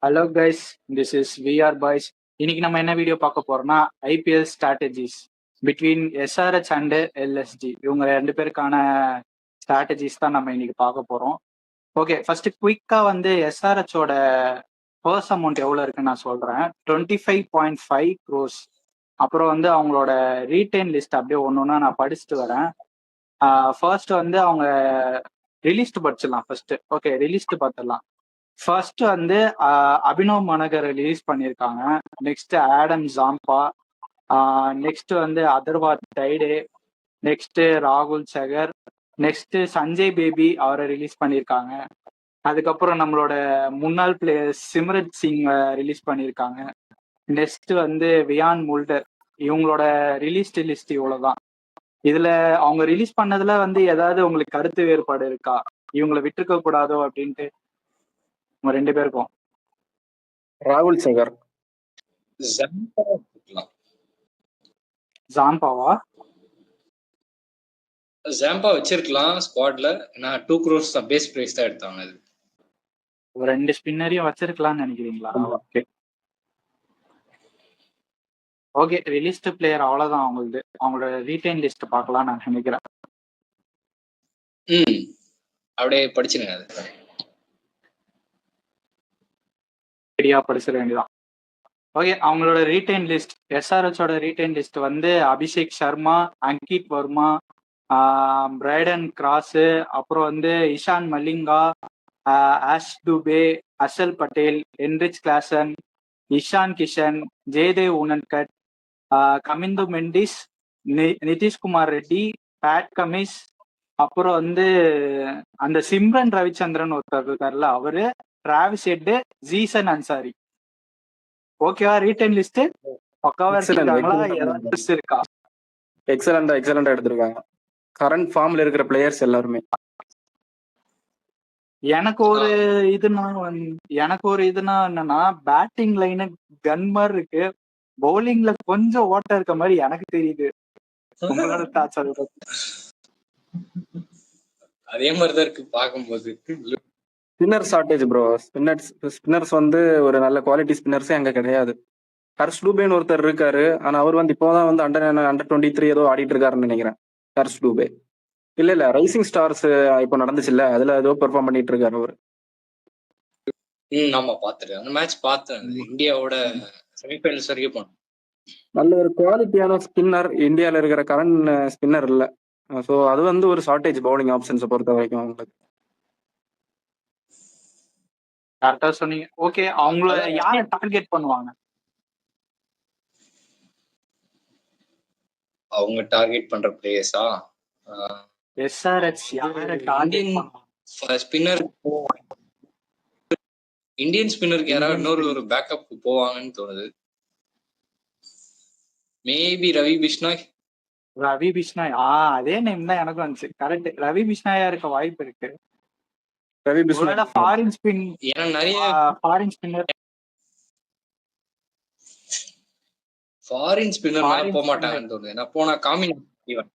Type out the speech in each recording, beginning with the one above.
Hello guys, this is VR boys. இன்னைக்கு நம்ம என்ன வீடியோ பார்க்க போறோம்னா IPL strategies between SRH and LSG. இவங்க ரெண்டு பேருக்கான ஸ்ட்ராட்டஜிஸ் தான் நம்ம இன்னைக்கு பார்க்க போறோம். ஓகே, ஃபர்ஸ்ட் குயிக்கா வந்து எஸ்ஆர்ஹெச்சோட பர்ஸ் அமௌண்ட் எவ்வளோ இருக்குன்னு நான் சொல்றேன். 25.5 crores. அப்புறம் வந்து அவங்களோட ரீட்டைன் லிஸ்ட் அப்படியே ஒன்று ஒன்றா நான் படிச்சுட்டு வரேன். ஃபர்ஸ்ட் வந்து அவங்க ரிலீஸ்டு படிச்சிடலாம். ஃபர்ஸ்ட் ஓகே, ரிலீஸ்டு பார்த்துடலாம். ஃபர்ஸ்ட் வந்து அபினவ் மனகர் ரிலீஸ் பண்ணியிருக்காங்க. நெக்ஸ்ட் ஆடம் ஜாம்பா, நெக்ஸ்ட் வந்து அதர்வாத் டைடே, நெக்ஸ்ட் ராகுல் சகர், நெக்ஸ்ட் சஞ்சய் பேபி அவரை ரிலீஸ் பண்ணியிருக்காங்க. அதுக்கப்புறம் நம்மளோட முன்னாள் பிளேயர் சிம்ரத் சிங் ரிலீஸ் பண்ணியிருக்காங்க. நெக்ஸ்ட் வந்து வியான் முல்டர். இவங்களோட ரிலீஸ்டு லிஸ்ட் இவ்வளவுதான். இதுல அவங்க ரிலீஸ் பண்ணதுல வந்து ஏதாவது உங்களுக்கு கருத்து வேறுபாடு இருக்கா? இவங்களை விட்டுருக்க கூடாதோ அப்படின்ட்டு உங்க ரெண்டு பேருக்கும்? ராகுல் சகர். ஜாம்பாவா? ஜாம்பா வச்சிருக்கலாம் ஸ்குவாட்ல. ஏன்னா 2 crores தான் பேஸ் பிரைஸ் தான் எடுத்தாங்க. அது ஒரு ரெண்டு ஸ்பின்னரையும் வச்சிருக்கலாம்னு நினைக்கிறீங்களா? ஓகே ஓகே, ரிலீஸ்டு பிளேயர் அவ்வளவுதான். அவங்களோட ரீட்டைன் லிஸ்ட் பார்க்கலாம் நான் நினைக்கிறேன். அப்படியே படிச்சிருங்க. அது சரியா படிச்சிட வேண்டியதான். ஓகே, அவங்களோட ரீட்டைன் லிஸ்ட், எஸ்ஆர்ஹெச்சோட ரீட்டைன் லிஸ்ட் வந்து அபிஷேக் சர்மா, அங்கிட் வர்மா, பிரைடன் கிராஸ், அப்புறம் வந்து Ishan Malinga, Harsh Dubey, Harshal Patel, Heinrich Klaasen, Ishan Kishan, Jaydev Unadkat, Kamindu Mendis, Nitish Kumar Reddy, Pat Cummins, அப்புறம் வந்து அந்த சிம்ரன் ரவிச்சந்திரன் ஒருத்தர் இருக்காருல்ல அவரு, டிராவிஸ் ஹெட், ஜீசன் அன்சாரி. ஓகேவா? ரீட்டைன் லிஸ்ட் பக்காவா எடுத்துருக்காங்களா? ஏதாவது இருக்கா? எக்ஸலண்டா எடுத்திருக்காங்க. கரண்ட் ஃபார்ம்ல இருக்கிற பிளேயர்ஸ் எல்லாருமே. எனக்கு ஒரு இதுனா என்னன்னா, பேட்டிங் லைனு கன் மாதிரி இருக்கு, பவுலிங்ல கொஞ்சம் ஓட்ட இருக்க மாதிரி எனக்கு தெரியுது. உங்களோட தாட்ஸ் அது? அதே மாதிரிதான் இருக்கு பார்க்கும்போது. Spinner shortage bro. ஸ்பின்னர்ஸ் வந்து ஒரு நல்ல குவாலிட்டி ஸ்பின்னர்ஸே அங்க கிடையாது. ஹர்ஷ் டூபேன்னு ஒருத்தர் இருக்காரு. ஆனா அவர் வந்து இப்போதான் வந்து அண்டர் 23 ஏதோ ஆடிட்டு இருக்காருன்னு நினைக்கிறேன். ஹர்ஷ் டூபே இல்ல ரைசிங் ஸ்டார்ஸ் இப்போ நடந்துச்சு இல்ல, அதுல ஏதோ பெர்ஃபார்ம் பண்ணிட்டு இருக்காரு அவரு. ஆமா பாத்துட்டேன், அந்த மேட்ச் பார்த்தேன். இந்தியாவோட செமிஃபைனல்ஸ் வரைக்கும் போனோம். நல்ல ஒரு குவாலிட்டியான ஸ்பின்னர் இந்தியால இருக்கிற கரண்ட் ஸ்பின்னர் இல்ல. ஸோ அது வந்து ஒரு ஷார்டேஜ் பவுலிங் ஆப்ஷன்ஸை பொறுத்த வரைக்கும் அவங்களுக்கு. கரெக்டா சொன்னீங்க. ஓகே, அவங்கள யாரை டார்கெட் பண்ணுவாங்க? அவங்க டார்கெட் பண்ற பிளேயர்ஸா? எஸ்ஆர்ஹெச் யாரை டார்கெட் பண்ணுவாங்க? ஸ்பின்னர், இந்தியன் ஸ்பின்னருக்கு யாராவது இன்னொரு ஒரு பேக்கப் போவாங்கன்னு தோணுது. மேபி ரவி பிஷ்னாய். அதே நேம் தான் எனக்கும் வந்துச்சு. கரெக்ட், ரவி பிஷ்னாயா இருக்க வாய்ப்பு இருக்கு. ரவி பிஷ்னாய் ஃபாரின் ஸ்பின், ஏன்னா நிறைய ஃபாரின் ஸ்பின்னர் போக மாட்டாங்கன்னு தோணுது. ஏன்னா போனா காம்பினேஷன்,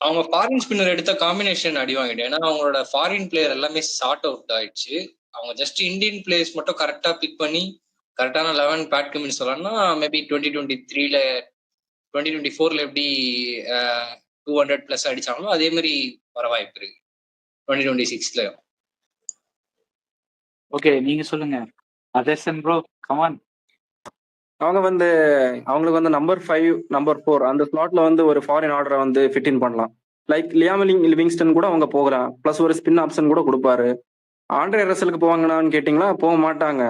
அவங்க ஃபாரின் ஸ்பின்னர் எடுத்த காம்பினேஷன் அடி வாங்கிட்டு. ஏன்னா அவங்களோட ஃபாரின் பிளேயர் எல்லாமே ஷார்ட் அவுட் ஆயிடுச்சு. அவங்க ஜஸ்ட் இந்தியன் பிளேயர்ஸ் மட்டும் கரெக்டா பிக் பண்ணி கரெக்டான 11 பேட் கமின்னு சொல்லலாம்னா மேபி 2023ல 2024ல எப்படி 200+ அடிச்சாங்களோ அதே மாதிரி வர வாய்ப்பு இருக்கு 2026ல. ஓகே, நீங்க சொல்லுங்க அதர்சன் ப்ரோ, கம் ஆன். அவங்க வந்து அவங்களுக்கு வந்து நம்பர் 5, நம்பர் 4 அந்த ஸ்லாட்ல வந்து ஒரு ஃபாரின் ஆர்டரை வந்து ஃபிட் இன் பண்ணலாம். லைக் லியாம் லிவிங்ஸ்டன் கூட அவங்க போகலாம். பிளஸ் ஒரு ஸ்பின் ஆப்ஷன் கூட கொடுப்பாரு. ஆண்ட்ரே ரசலுக்கு போவாங்கன்னு கேட்டீங்களா? போக மாட்டாங்க.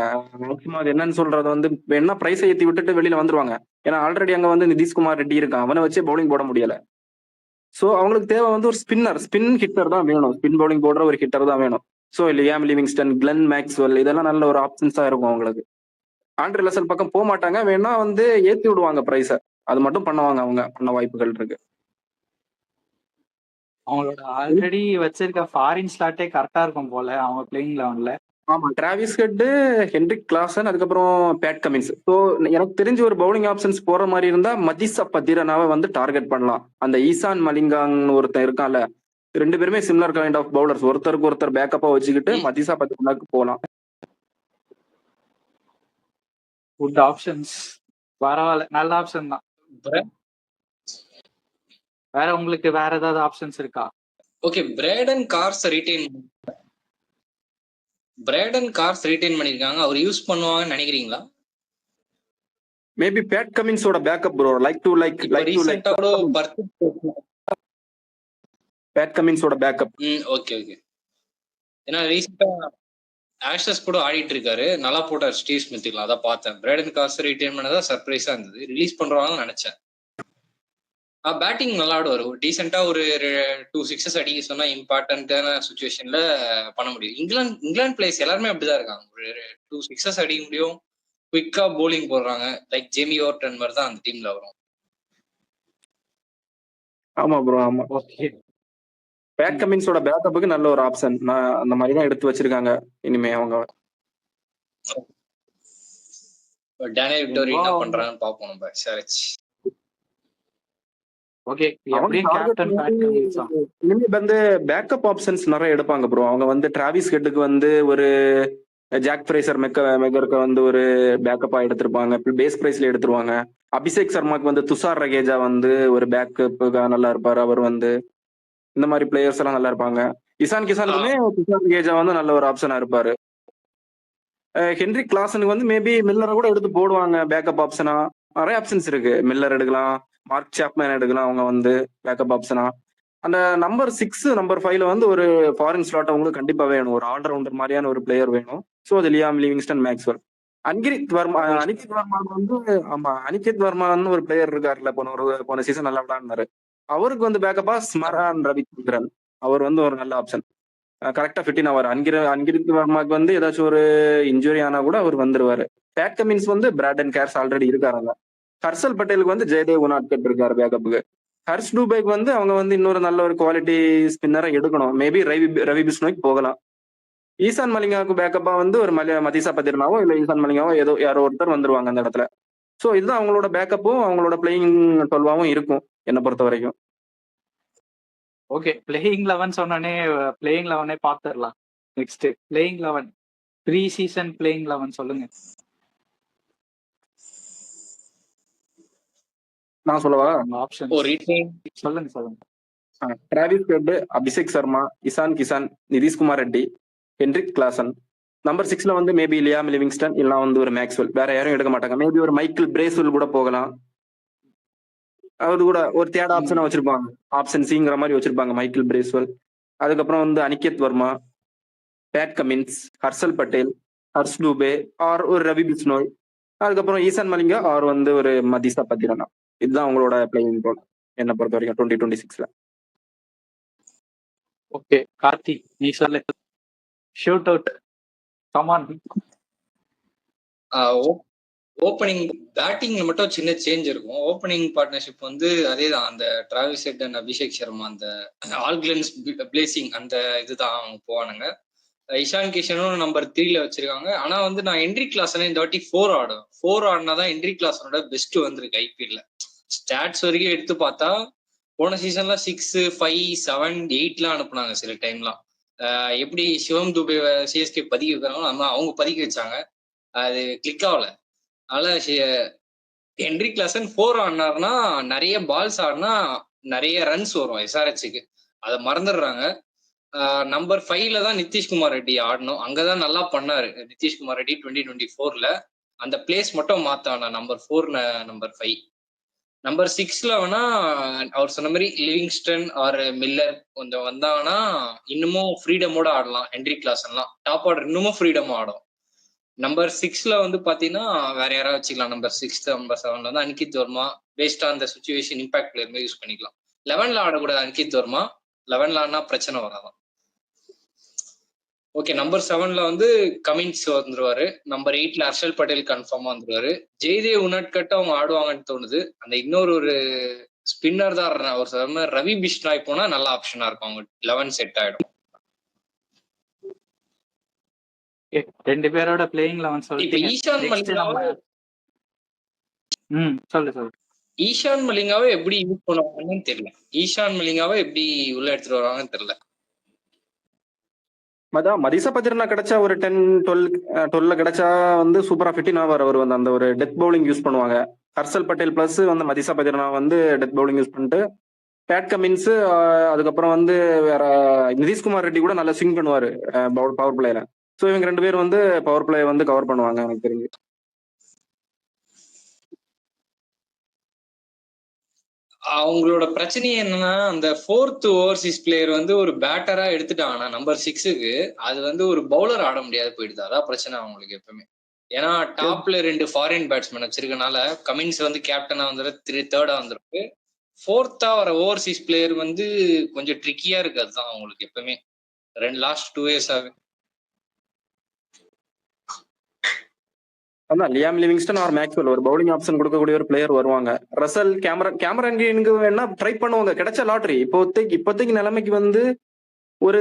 மேக்ஸிமம் அது என்னன்னு சொல்றது வந்து என்ன பிரைஸை ஏற்றி விட்டுட்டு வெளியில வந்துருவாங்க. ஏன்னா ஆல்ரெடி அங்க வந்து நிதிஷ்குமார் ரெட்டி இருக்கான். அவனை வச்சு பவுலிங் போட முடியல. ஸோ அவங்களுக்கு தேவை வந்து ஒரு ஸ்பின் ஹிட்டர் தான் வேணும். ஸ்பின் பவுலிங் போடுற ஒரு ஹிட்டர் தான் வேணும். So Liam Livingstone, Glenn Maxwell இதெல்லாம் நல்ல ஒரு ஆப்ஷன்ஸா இருக்கும் அவங்களுக்கு. ஆண்ட்ரே ரசல் பக்கம் போக மாட்டாங்க. வேணா வந்து ஏத்தி விடுவாங்க பிரைஸை. அது மட்டும் பண்ணுவாங்க, அவங்க பண்ண வாய்ப்புகள் இருக்கு. அவங்களோட ஆல்ரெடி வச்சிருக்க ஃபாரின் ஸ்லாட்டே கரெக்டா இருக்கும் போல அவங்க பிளேயிங் லெவன்ல. ஆமா, டிராவிஸ் ஹெட், ஹென்ரிக் கிளாசன், அதுக்கப்புறம் பேட் கமின்ஸ். ஸோ எனக்கு தெரிஞ்ச ஒரு பவுலிங் ஆப்ஷன்ஸ் போற மாதிரி இருந்தா மதிசா பத்திரனாவை வந்து டார்கெட் பண்ணலாம். அந்த ஈசான் மலிங்கான்னு ஒருத்தன் இருக்கான்ல, 2 பேருமே சிமிலர் கைண்ட் ஆஃப் பவுலர்ஸ். ஒருத்தருக்கு ஒருத்தர் பேக்கப்பா வச்சுக்கிட்டு மதிசா பத்திரனாக்கு போகலாம். Good options. பரவாயில்ல, நல்ல ஆப்ஷன் தான். வேற உங்களுக்கு வேற ஏதாவது ஆப்ஷன்ஸ் இருக்கா? ஓகே, பிராடன் கார்ஸ் ரிட்டைன் பண்ணிருக்காங்க. அவர் யூஸ் பண்ணுவாங்கன்னு நினைக்கிறீங்களா? மேபி பேட் கமின்ஸோட பேக்கப் ப்ரோ. ரீசெண்டா கூட பேட் கமின்ஸோட பேக்கப். ஓகே. ஏன்னா ரீசெண்டா ஆஷஸ் கூட ஆடிட்டு இருக்காரு, நல்லா போட்டார் ஸ்டீவ் ஸ்மித்லாம். அதான் பார்த்தேன். பிராடன் கார்ஸ் ரிட்டைன் பண்ணதா சர்ப்ரைஸா இருந்தது. ரிலீஸ் பண்றாங்கன்னு நினைச்சேன். பேட்டிங் நல்லா ஆடுவார். ஒரு டீசெண்டா ஒரு 2 சிக்ஸஸ் அடிக்க சொன்னா இம்பார்ட்டன்டான சுச்சுவேஷன்ல பண்ண முடியும். இங்கிலாந்து பிளேயர்ஸ் எல்லாருமே அப்படிதான் இருக்காங்க. ஒரு 2 சிக்ஸஸ் அடிக்க முடியும், குவிக்கா போலிங் போடுறாங்க. லைக் ஜேமி ஓவர்டன் மாதிரி தான் அந்த டீம்ல வரும். ஆமா ப்ரோ, ஆமா. ஓகே, பேட் கமின்ஸோட பேக்கப்புக்கு நல்ல ஒரு ஆப்ஷன். நான் அந்த மாதிரி தான் எடுத்து வச்சிருக்காங்க. இனிமே அவங்க டேனியல் விக்டோரி என்ன பண்றாங்கன்னு பாப்போம் நம்ம. சரி, ஓகே. எப்படியும் கேப்டன் பேட் கமின்ஸ் தான். இனிமே வந்து பேக்கப் ஆப்ஷன்ஸ் நிறைய எடுப்பாங்க ப்ரோ. அவங்க வந்து டிராவிஸ் ஹெட்டுக்கு வந்து ஒரு ஜாக் ஃப்ரேசர் மெக்கருக்கு வந்து ஒரு பேக்கப்பா எடுத்திருப்பாங்க. பேஸ் பிரைஸ்ல எடுத்துருவாங்க. அபிஷேக் சர்மாக்கு வந்து துஷார் ரகேஜா வந்து ஒரு பேக்கப்புக்கு நல்லா இருப்பாரு. அவர் வந்து இந்த மாதிரி பிளேயர்ஸ் எல்லாம் நல்லா இருப்பாங்க. இசான் கிசானுக்குமே துஷார் ரகேஜா வந்து நல்ல ஒரு ஆப்ஷனா இருப்பாரு. ஹென்ரிக் கிளாசனுக்கு வந்து மேபி மில்லரை கூட எடுத்து போடுவாங்க பேக்கப் ஆப்ஷனா. நிறைய ஆப்ஷன்ஸ் இருக்கு. மில்லர் எடுக்கலாம், மார்க் சாப்மேன் எடுக்கலாம். அவங்க வந்து பேக்கப் ஆப்ஷனா. அந்த நம்பர் 6 நம்பர் 5ல வந்து ஒரு ஃபாரின் ஸ்லாட் அவங்களுக்கு கண்டிப்பா வேணும். ஒரு ஆல்ரவுண்டர் மாதிரியான ஒரு பிளேயர் வேணும். ஸோ அது Liam Livingstone, Maxwell. Aniket Varma வந்து ஆமா, அனிகேத் வர்மான்னு ஒரு பிளேயர் இருக்காருல்ல, போன சீசன் நல்லா விளையாடுனாரு. அவருக்கு வந்து பேக்கப்பா ஸ்மரான் ரவிச்சந்திரன். அவர் வந்து ஒரு நல்ல ஆப்ஷன். கரெக்டா ஃபிட்டின் ஆவார். அன்கிரித் வர்மாக்கு வந்து ஏதாச்சும் ஒரு இன்ஜுரி ஆனா கூட அவர் வந்துருவாரு. பேட் கமின்ஸ் வந்து பிராடன் கேர்ஸ் ஆல்ரெடி இருக்காருங்க. ஹர்ஷல் பட்டேலுக்கு வந்து ஜெயதேவ் உனாட்கட் இருக்காரு பேக்கப்புக்கு. ஹர்ஷ் டூபேக்கு வந்து அவங்க வந்து இன்னொரு நல்ல ஒரு குவாலிட்டி ஸ்பின்னரை எடுக்கணும். மேபி ரவி பிஷ்னோய்க்கு போகலாம். ஈசான் மலிங்காவுக்கு பேக்கப்பா வந்து ஒரு மதிசா பத்திரனாவோ இல்ல ஈசான் மலிங்காவோ யாரோ ஒருத்தர் வந்துருவாங்க அந்த இடத்துல. ஸோ இதுதான் அவங்களோட பேக்கப்பும் அவங்களோட பிளேயிங் 12 இருக்கும் என்னை பொறுத்த வரைக்கும். ஓகே, பிளேயிங் 11 சொன்னோடனே பிளேயிங் 11 பாத்துடலாம். Next playing 11 pre season playing 11 சொல்லுங்க. நான் சொல்லவா? ஆப்ஷன் சொல்லுங்க. Travis Head, Abhishek Sharma, Ishan Kishan, Nitish Kumar Reddy, Heinrich Klaasen. Number 6ல வந்து மேபி லியாம் லிவிங்ஸ்டன் இல்ல வந்து ஒரு மேக்ஸ்வெல். வேற யாரும் எடுக்க மாட்டாங்க. மேபி ஒரு மைக்கேல் பிரேஸ்வெல் கூட போகலாம். அது கூட ஒரு தேர்ட் ஆப்ஷனா வச்சிருப்பாங்க. ஆப்ஷன் சிங்கிற மாதிரி வச்சிருப்பாங்க மைக்கேல் பிரேஸ்வெல். அதுக்கப்புறம் வந்து Aniket Varma, Pat Cummins, Harshal Patel, Harsh Dubey or ஒரு ரவி பிஷ்னோய். அதுக்கப்புறம் ஈசான் மலிங்கா ஆர் வந்து ஒரு மதிசா பத்திரனா. இதுதான் அவங்களோட பிளேயிங் ரோல் என்னை பொறுத்த வரைக்கும் 2026ல. ஓகே, கார்த்திக் நீ சொல்லு. Shoot out, come on. ஓப்பனிங் பேட்டிங்ல மட்டும் சின்ன சேஞ்ச் இருக்கும். ஓப்பனிங் பார்ட்னர்ஷிப் வந்து அதேதான். அந்த Travis head and Abhishek Sharma, அந்த ஆல்கிளன்ஸ் பிளேசிங் அந்த இதுதான் அவங்க போவானுங்க. இஷான் கிஷனும் நம்பர் 3ல வச்சிருக்காங்க. ஆனா வந்து நான் ஹென்ரிக் கிளாசன் இந்த வாட்டி 4 ஆடும். 4 ஆடினாதான் ஹென்ரிக் கிளாசனோட பெஸ்ட் வந்திருக்கு ஐபிஎல்ல. ஸ்டாட்ஸ் வரைக்கும் எடுத்து பார்த்தா போன சீசன்ல 6, 5, 7, 8லாம் அனுப்புனாங்க சில டைம்லாம். எப்படி சிவம் துபே சிஎஸ்கே பதிக்க வைக்கிறாங்களோ அந்த அவங்க பதிக்க வச்சாங்க. அது கிளிக் ஆகல. அதனால ஹென்ரிக் கிளாசன் 4 ஆடினார்னா நிறைய பால்ஸ் ஆடினா நிறைய ரன்ஸ் வரும் எஸ்ஆர்ஹெச்சுக்கு. அதை மறந்துடுறாங்க. நம்பர் 5ல தான் நிதிஷ்குமார் ரெட்டி ஆடணும். அங்கதான் நல்லா பண்ணாரு நிதிஷ்குமார் ரெட்டி 2024ல. அந்த பிளேஸ் மட்டும் மாத்தானா நம்பர் 4 நம்பர் 5. நம்பர் 6ல வேணா அவர் சொன்ன மாதிரி லிவிங்ஸ்டன் ஆர் மில்லர் கொஞ்சம் வந்தாங்கன்னா இன்னமும் ஃப்ரீடமோட ஆடலாம். ஹென்ரிக் கிளாசன்லாம் டாப் ஆர்டர் இன்னமும் ஃப்ரீடமா ஆடும். நம்பர் 6ல வந்து பாத்தீங்கன்னா வேற யாராவது வச்சுக்கலாம். நம்பர் 6, நம்பர் 7ல வந்து Aniket Varma based on the situation impact player மாதிரி யூஸ் பண்ணிக்கலாம். 11ல ஆடக்கூடாது அனிகித் வர்மா. 11ல ஆடினா பிரச்சனை வராதான். ஓகே, நம்பர் 7ல வந்து கமின்ஸ் வந்துருவாரு. நம்பர் 8ல ஹர்ஷல் பட்டேல் கன்ஃபார்மா வந்துருவாரு. ஜெய்தேவ் உனாட்கட் அவங்க ஆடுவாங்கன்னு தோணுது. அந்த இன்னொரு ஸ்பின்னர் தான் அவர் சொன்ன ரவி பிஷ்னாய் போனா நல்ல ஆப்ஷனா இருக்கும். அவங்க 11 செட் ஆயிடும். ரெண்டு பேரோட பிளேயிங் 11 இப்ப சொல்லிட்டீங்க. சொல்லு. ஈஷான் மலிங்காவை எப்படி யூஸ் பண்ணுவாங்கன்னு தெரியல. ஈஷான் மலிங்காவை எப்படி உள்ள எடுத்துட்டு வருவாங்கன்னு தெரியல. மதிசா பத்திரனா கிடைச்சா ஒரு 10-12 கிடைச்சா வந்து சூப்பரா ஃபிட்டின் ஆவார். அவர் வந்து அந்த ஒரு டெத் பவுலிங் யூஸ் பண்ணுவாங்க. ஹர்ஷல் பட்டேல் பிளஸ் வந்து மதிசா பத்திரனா வந்து டெத் பவுலிங் யூஸ் பண்ணிட்டு பேட் கமின்ஸ், அதுக்கப்புறம் வந்து வேற நிதிஷ்குமார் ரெட்டி கூட நல்லா ஸ்விங் பண்ணுவாரு பவர் பிளேயரை. ஸோ இவங்க 2 பேர் வந்து பவர் பிளே வந்து கவர் பண்ணுவாங்க எனக்கு தெரிஞ்சு. அவங்களோட பிரச்சனை என்னன்னா, அந்த 4th ஓவர்சீஸ் பிளேயர் வந்து ஒரு பேட்டரா எடுத்துட்டாங்கன்னா நம்பர் 6க்கு அது வந்து ஒரு பவுலர் ஆட முடியாது போயிடுது. அதான் பிரச்சனை அவங்களுக்கு எப்பவுமே. ஏன்னா டாப்ல 2 ஃபாரின் பேட்ஸ்மேன் வச்சிருக்கனால கமின்ஸ் வந்து கேப்டனா வந்துடும், தேர்டா வந்துருக்கு. 4th வர ஓவர்சீஸ் பிளேயர் வந்து கொஞ்சம் ட்ரிக்கியா இருக்கு. அதுதான் அவங்களுக்கு எப்பவுமே லாஸ்ட் 2 இயர்ஸாவே. அதான் லியாம் லிவிங்ஸ்டன் ஆர் மேக்ஸ்வெல் ஒரு பவுலிங் ஆப்ஷன் கொடுக்கக்கூடிய ஒரு பிளேயர் வருவாங்க. ரசல் கேமரன் கிரீனுக்கு வேணா ட்ரை பண்ணுவாங்க, கிடைச்ச லாட்ரி. இப்போதைக்கு நிலைமைக்கு வந்து ஒரு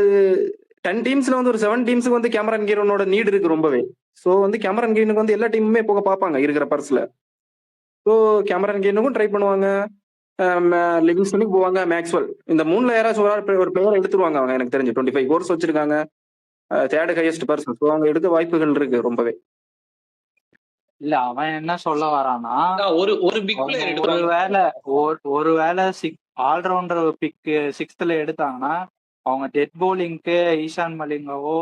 10 டீம்ஸ்ல வந்து ஒரு 7 டீம்ஸுக்கு வந்து கேமரன் கிரீனோட நீட் இருக்கு ரொம்பவே. ஸோ வந்து கேமரன் கிரீனுக்கு வந்து எல்லா டீமுமே போக பார்ப்பாங்க இருக்கிற பர்ஸ்ல. ஸோ கேமரன் கிரீனுக்கும் ட்ரை பண்ணுவாங்க, லிவிங்ஸ்டனுக்கு போவாங்க, மேக்ஸ்வெல். இந்த 3ல யாராச்சும் ஒரு பிளேயர் எடுத்துருவாங்க அவங்க எனக்கு தெரிஞ்சு. 25 கோர்ஸ் வச்சிருக்காங்க, தேர்ட் ஹையஸ்ட் பர்சன். ஸோ அவங்க எடுக்க வாய்ப்புகள் இருக்கு ரொம்பவே. இல்ல அவன் என்ன சொல்ல வரானா, ஒரு பிக் பிளேயர் ஒருவேளை ஆல்ரவுண்டர் பிக் 6th எடுத்தாங்கன்னா அவங்க டெட் பவுலிங்க்கு ஈஷான் மலிங்கவோ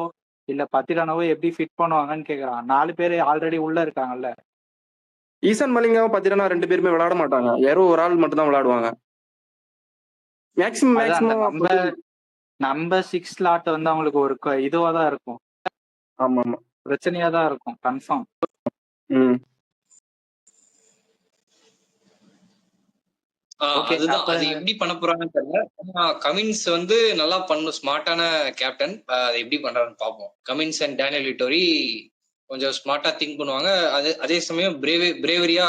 இல்ல பத்திரனவோ எப்படி ஃபிட் பண்ணுவாங்கன்னு கேக்குறான். 4 பேர் ஆல்ரெடி உள்ள இருக்காங்கல்ல. ஈசான் மலிங்காவும் பத்திரனா 2 பேருமே விளையாட மாட்டாங்க, யாரோ ஒரு ஆள் மட்டும் தான் விளையாடுவாங்க மேக்ஸிமம். நம்ம 6 ஸ்லாட் வந்து அவங்களுக்கு ஒரு இதுவா தான் இருக்கும். ஆமா ஆமா, பிரச்சனையா தான் இருக்கும் கன்ஃபார்ம். அதுதான் அது எப்படி பண்ண போறாங்கன்னு தெரியல. கமின்ஸ் வந்து நல்லா ஸ்மார்ட்டான கேப்டன். அதை எப்படி பண்றாருன்னு பார்ப்போம். கமின்ஸ் அண்ட் டேனியல் விட்டோரி கொஞ்சம் ஸ்மார்ட்டா திங்க் பண்ணுவாங்க. அதே சமயம் பிரேவரியா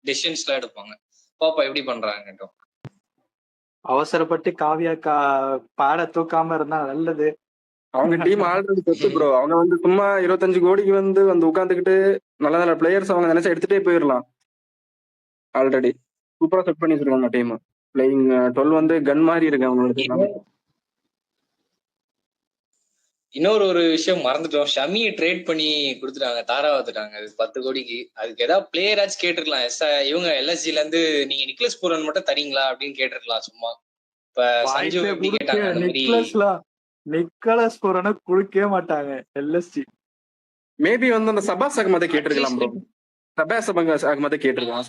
டெசிஷன்ஸ்லாம் எடுப்பாங்க. பாப்பா எப்படி பண்றாங்க. அவசரப்பட்டு காவியா பாட தூக்காம இருந்தா நல்லது. அவங்க டீம் ஆல்ரெடி தொத்து ப்ரோ. அவங்க வந்து சும்மா 25 கோடிக்கு வந்து உட்காந்துக்கிட்டு நல்ல நல்ல பிளேயர்ஸ் அவங்க நினைச்சா எடுத்துட்டே போயிடலாம். ஆல்ரெடி சூப்பரா செட் பண்ணி வச்சிருக்காங்க டீம். பிளேயிங் 12 வந்து கன் மாதிரி இருக்கு அவங்களுக்கு. இன்னொரு விஷயம் மறந்துட்டோம். ஷமியை ட்ரேட் பண்ணி கொடுத்துட்டாங்க, தாரா வந்துட்டாங்க 10 கோடிக்கு. அதுக்கு ஏதாவது பிளேயராச்சும் கேட்டிருக்கலாம். இவங்க எல்எஸ்ஜில இருந்து நீங்க நிக்லஸ் பூரன் மட்டும் தரீங்களா அப்படின்னு கேட்டிருக்கலாம் சும்மா. இப்ப சஞ்சு எப்படி கேட்டாங்க அந்த மாதிரி. நிக்கலஸ் பூரனை குடுக்கவே மாட்டாங்க எல்எஸ்ஜி. மேபி வந்து அந்த சபாஸ் அகமதை கேட்டிருக்கலாம் ப்ரோ. சபாஸ் அகமதை கேட்டிருக்கலாம்.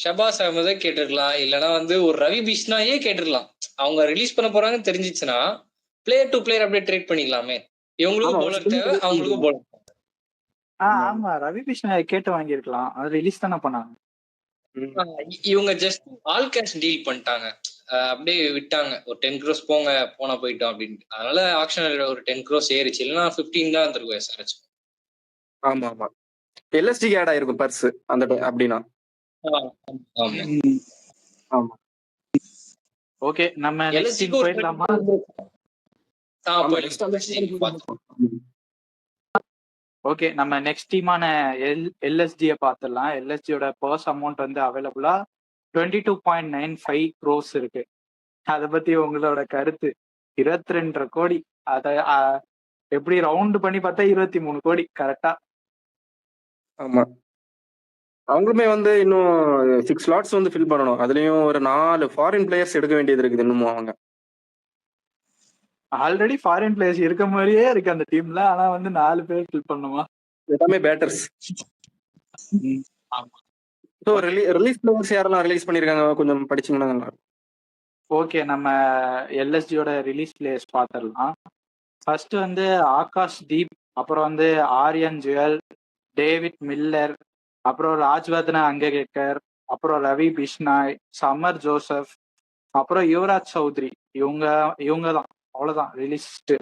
ஷபாஸ் அகமதை கேட்டிருக்கலாம். இல்லைன்னா வந்து ஒரு ரவி பிஷ்னாயே கேட்டிருக்கலாம். அவங்க ரிலீஸ் பண்ண போறாங்கன்னு தெரிஞ்சிச்சுன்னா பிளேயர் டு பிளேயர் அப்படியே ட்ரேட் பண்ணிக்கலாமே. இவங்களுக்கும் பவுலர் தேவை, அவங்களுக்கும் பவுலர். ஆமா, ரவி பிஷ்ணா கேட்டு வாங்கியிருக்கலாம். அது ரிலீஸ் தானே பண்ணாங்க. இவங்க ஜஸ்ட் ஆல் கேஷ் டீல் பண்ணிட்டாங்க, அப்படியே விட்டாங்க. ஒரு 10 crores போனா போயிட்டோம் அப்படின்ட்டு. அதனால ஆக்ஷன் ஒரு 10 crores ஏறிச்சு. இல்லைன்னா 15 தான் இருந்திருக்கும் எஸ்ஆர்எச். ஆமா ஆமா, எல்எஸ்டி ஆட் ஆயிருக்கும் பர்ஸ் அந்த அப்படின்னா. ஆமா, ஓகே நம்ம நெக்ஸ்ட் போயிடலாமா? ஓகே, நம்ம நெக்ஸ்ட் டீமான எல்எஸ்ஜியை பார்த்துடலாம். எல்எஸ்ஜியோட பர்ஸ் அமௌண்ட் வந்து அவைலபிளா 22.95 crores இருக்கு. அதை பத்தி உங்களோட கருத்து? 22.5 கோடி. அத எப்படி ரவுண்ட் பண்ணி பார்த்தா 23 கோடி கரெக்டா? ஆமா, அவங்களுமே வந்து இன்னும் 6 ஸ்லாட்ஸ் வந்து ஃபில் பண்ணணும். அதுலயும் ஒரு 4 ஃபாரின் பிளேயர்ஸ் எடுக்க வேண்டியது இருக்குது இன்னமும். அவங்க ஆல்ரெடி ஃபாரின் பிளேயர்ஸ் இருக்க மாதிரியே இருக்கு அந்த டீம்ல. ஆனா வந்து 4 பேர் ஃபில் பண்ணுமா? எல்லாமே பேட்டர்ஸ். சோ ரிலீஸ் பிளேயர்ஸ் யாரெல்லாம் ரிலீஸ் பண்ணிருக்காங்க கொஞ்சம் படிச்சீங்கன்னா. ஓகே, நம்ம எல்எஸ்ஜியோட ரிலீஸ் பிளேயர்ஸ் பார்த்துடலாம். ஃபர்ஸ்ட் வந்து ஆகாஷ் தீப், அப்புறம் வந்து ஆரியன் ஜுவல், டேவிட் மில்லர், அப்புறம் ராஜ்வர்தன அங்கேகர், அப்புறம் ரவி பிஷ்னாய், சமர் ஜோசப், அப்புறம் யுவராஜ் சௌத்ரி. இவங்க தான், அவ்வளவுதான் ரிலீஸ்ட்.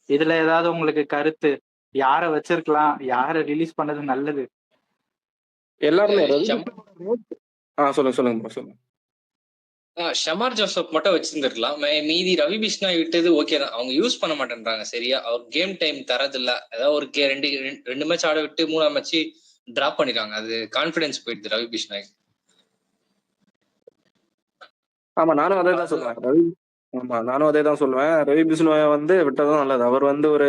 இதுல ஏதாவது உங்களுக்கு கருத்து? யார வச்சிருக்கலாம், யார ரிலீஸ் பண்ணது நல்லது? எல்லாருமே சொல்லுங்க. ஷமார் ஜோசப் மட்டும் வச்சிருந்துருக்கலாம். மீதி ரவி பிஷ்னாய் விட்டது ஓகே தான். அவங்க யூஸ் பண்ண மாட்டேன்றாங்க சரியா. அவர் கேம் டைம் தரதில்ல. ஏதாவது ஒரு ரெண்டு மேட்ச் ஆட விட்டு 3ஆம் மேட்ச் டிராப் பண்ணிடுறாங்க. அது கான்பிடன்ஸ் போயிடுது ரவி பிஷ்னாய். ஆமா, நானும் அதான் சொல்றேன். ஆமா, நானும் அதே தான் சொல்லுவேன். ரவி பிஷ்ணோய வந்து விட்டதும் நல்லது. அவர் வந்து ஒரு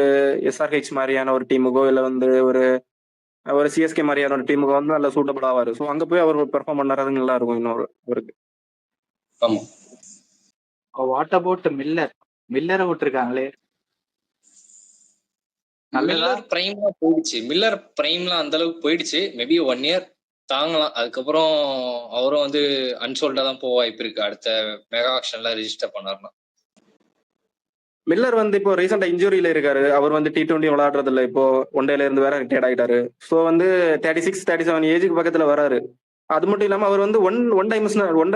எஸ்ஆர்ஹெச் மாரியான ஒரு டீமுக்கோ, இல்ல வந்து ஒரு ஒரு சிஎஸ்கே மாரியான ஒரு டீமுக்கு வந்து நல்ல சூட்டபிள் ஆவாரு. ஸோ அங்க போய் அவர் பெர்ஃபார்ம் பண்ணாரு நல்லா இருக்கும் இன்னொரு அவருக்கு. ஆமா. What about Miller? மில்லரை விட்டுருக்காங்களே, நல்லதா? மில்லர் பிரைம்லாம் போயிடுச்சு. மில்லர் பிரைம்லாம் அந்த அளவுக்கு போயிடுச்சு. மேபி 1 இயர் தாங்கலாம். அதுக்கப்புறம் அவரும் வந்து அன்சோல்டா தான் போக வாய்ப்பு இருக்கு. அடுத்த மெகா ஆக்ஷன்ல ரெஜிஸ்டர் பண்ணாருன்னா. மில்லர் வந்து இப்போ ரீசெண்டா இன்ஜுரியில இருக்காரு. அவர் வந்து T20 விளையாடுறது இல்ல. இப்போ ஒன் டேல இருந்து வேற ரிட்டையர்ட் ஆயிட்டாரு. ஸோ வந்து 36, 37 ஏஜுக்கு பக்கத்துல வராரு. அது மட்டும் இல்லாம அவர் வந்து ஒன்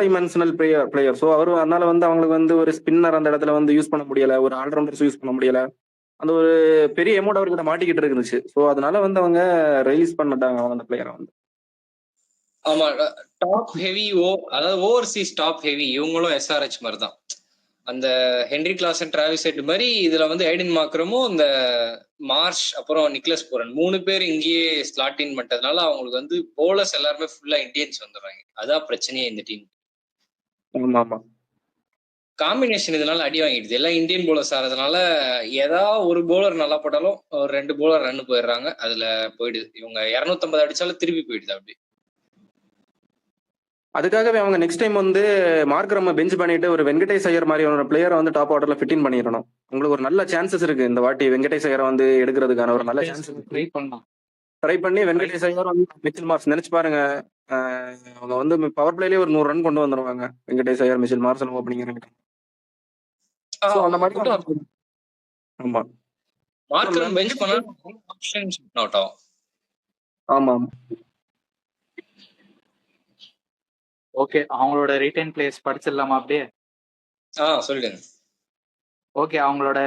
டைமென்ஷனல் பிளேயர். ஸோ அவர் அதனால வந்து அவங்களுக்கு வந்து ஒரு ஸ்பின்னர் அந்த இடத்துல வந்து யூஸ் பண்ண முடியல. ஒரு ஆல்ரவுண்டர்ஸ் யூஸ் பண்ண முடியல. அந்த ஒரு பெரிய அமௌண்ட் அவர்கிட்ட மாட்டிக்கிட்டு இருந்துச்சு. ஸோ அதனால வந்து அவங்க ரிலீஸ் பண்ணிட்டாங்க அவங்க அந்த பிளேயரை வந்து. ஆமா, டாப் ஹெவி அதாவது ஓவர்சீஸ் டாப் ஹெவி இவங்களும் எஸ்ஆர்ஹெச் மாதிரி தான். அந்த ஹென்ரி கிளாசன், டிராவிஸ் ஹெட் மாதிரி இதுல வந்து ஐடன் மார்க்கரமும் இந்த மார்ஷ் அப்புறம் நிக்லஸ் பூரன் 3 பேர் இங்கேயே ஸ்லாட் இன் பண்ணிட்டதுனால அவங்களுக்கு வந்து போலர்ஸ் எல்லாருமே ஃபுல்லா இந்தியன்ஸ் வந்துடுறாங்க. அதான் பிரச்சனையே இந்த டீம். ஆமா ஆமா. காம்பினேஷன் இதனால அடி வாங்கிடுது. எல்லாம் இந்தியன் போலர்ஸ் ஆறதுனால ஏதாவது ஒரு போலர் நல்லா போட்டாலும் ஒரு 2 போலர் ரன் போயிடுறாங்க. அதுல போயிடுது. இவங்க 250 அடிச்சாலும் திருப்பி போயிடுது அப்படி. அதுக்காகவே அவங்க நெக்ஸ்ட் டைம் வந்து மார்க்ரம பெஞ்ச் பண்ணிட்டு ஒரு வெங்கடேஷ் ஐயர் மாதிரியான பிளேயரை வந்து டாப் ஆர்டர்ல ஃபிட் பண்ணிடணும். உங்களுக்கு ஒரு நல்ல சான்சஸ் இருக்கு இந்த வாட்டி வெங்கடேஷ் ஐயரை வந்து எடுக்கிறதுக்கான ஒரு நல்ல சான்ஸ் ட்ரை பண்ணலாம். ட்ரை பண்ணி வெங்கடேஷ் ஐயர் வந்து மிச்சில் மார்ஸ் நினைச்சு பாருங்க. அவங்க வந்து பவர் பிளேலயே ஒரு 100 ரன் கொண்டு வந்துருவாங்க. Venkatesh Iyer, Mitchell Marsh opening. So அந்த மாதிரி ஆமா மார்க்கரம் பெஞ்ச் பண்ணா ஆப்ஷன்ஸ் அவுட் ஆகும். ஆமா ஓகே, அவங்களோட ரீட்டைன் பிளேயர்ஸ் படிச்சிடலாமா அப்படியே? சொல்லிடுங்க. ஓகே, அவங்களோட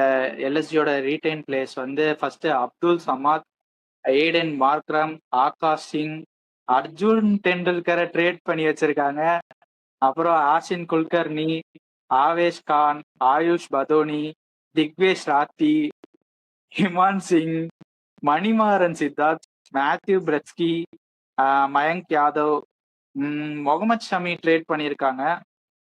எல்எஸ்ஜியோட ரீட்டைன் பிளேயர்ஸ் வந்து first Abdul Samad, Aiden Markram, Akash Singh, Arjun டெண்டுல்கரை ட்ரேட் பண்ணி வச்சிருக்காங்க. அப்புறம் Arshin Kulkarni, Avesh Khan, Ayush Badoni, Digvesh Rathi, Himmat Singh, Manimaran Siddharth, Matthew Breetzke, Mayank Yadav, Mohammed Shami trade பண்ணியிருக்காங்க.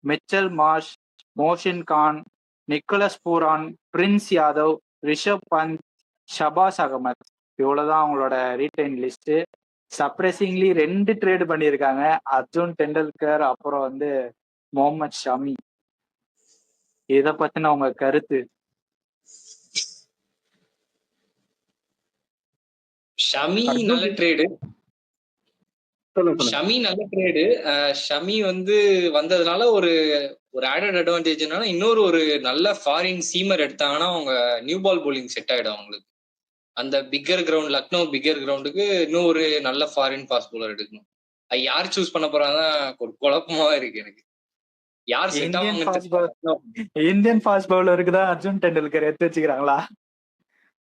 Mitchell Marsh, Mohsin Khan, Nicholas Pooran, Prince Yadav, Rishabh Pant, Shahbaz Ahmed. இவ்வளவுதான் அவங்களோட ரீட்டைன் லிஸ்ட். சர்ப்ரைசிங்லி 2 ட்ரேட் பண்ணியிருக்காங்க, அர்ஜுன் டெண்டுல்கர் அப்புறம் வந்து முகமது ஷமி. இத பத்தின உங்க கருத்து? ஷமி நல்ல ட்ரேடு. ஷமி வந்து வந்ததுனால ஒரு ஆடட் அட்வான்டேஜ் என்னன்னா இன்னொரு ஒரு நல்ல ஃபாரின் சீமர் எடுத்தாங்கன்னா அவங்க நியூ பால் போலிங் செட் ஆயிடும் அவங்களுக்கு. அந்த பிக்கர் கிரவுண்ட் லக்னோ பிக்கர் கிரவுண்டுக்கு இன்னும் ஒரு நல்ல ஃபாரின் ஃபாஸ்ட் பவுலர் எடுக்கணும். அது யார் சூஸ் பண்ண போறாங்க ஒரு குழப்பமா இருக்கு எனக்கு. யார் செட் இந்தியன் ஃபாஸ்ட் பவுலருக்கு தான் அர்ஜுன் டெண்டுல்கர் எடுத்து வச்சுக்கிறாங்களா?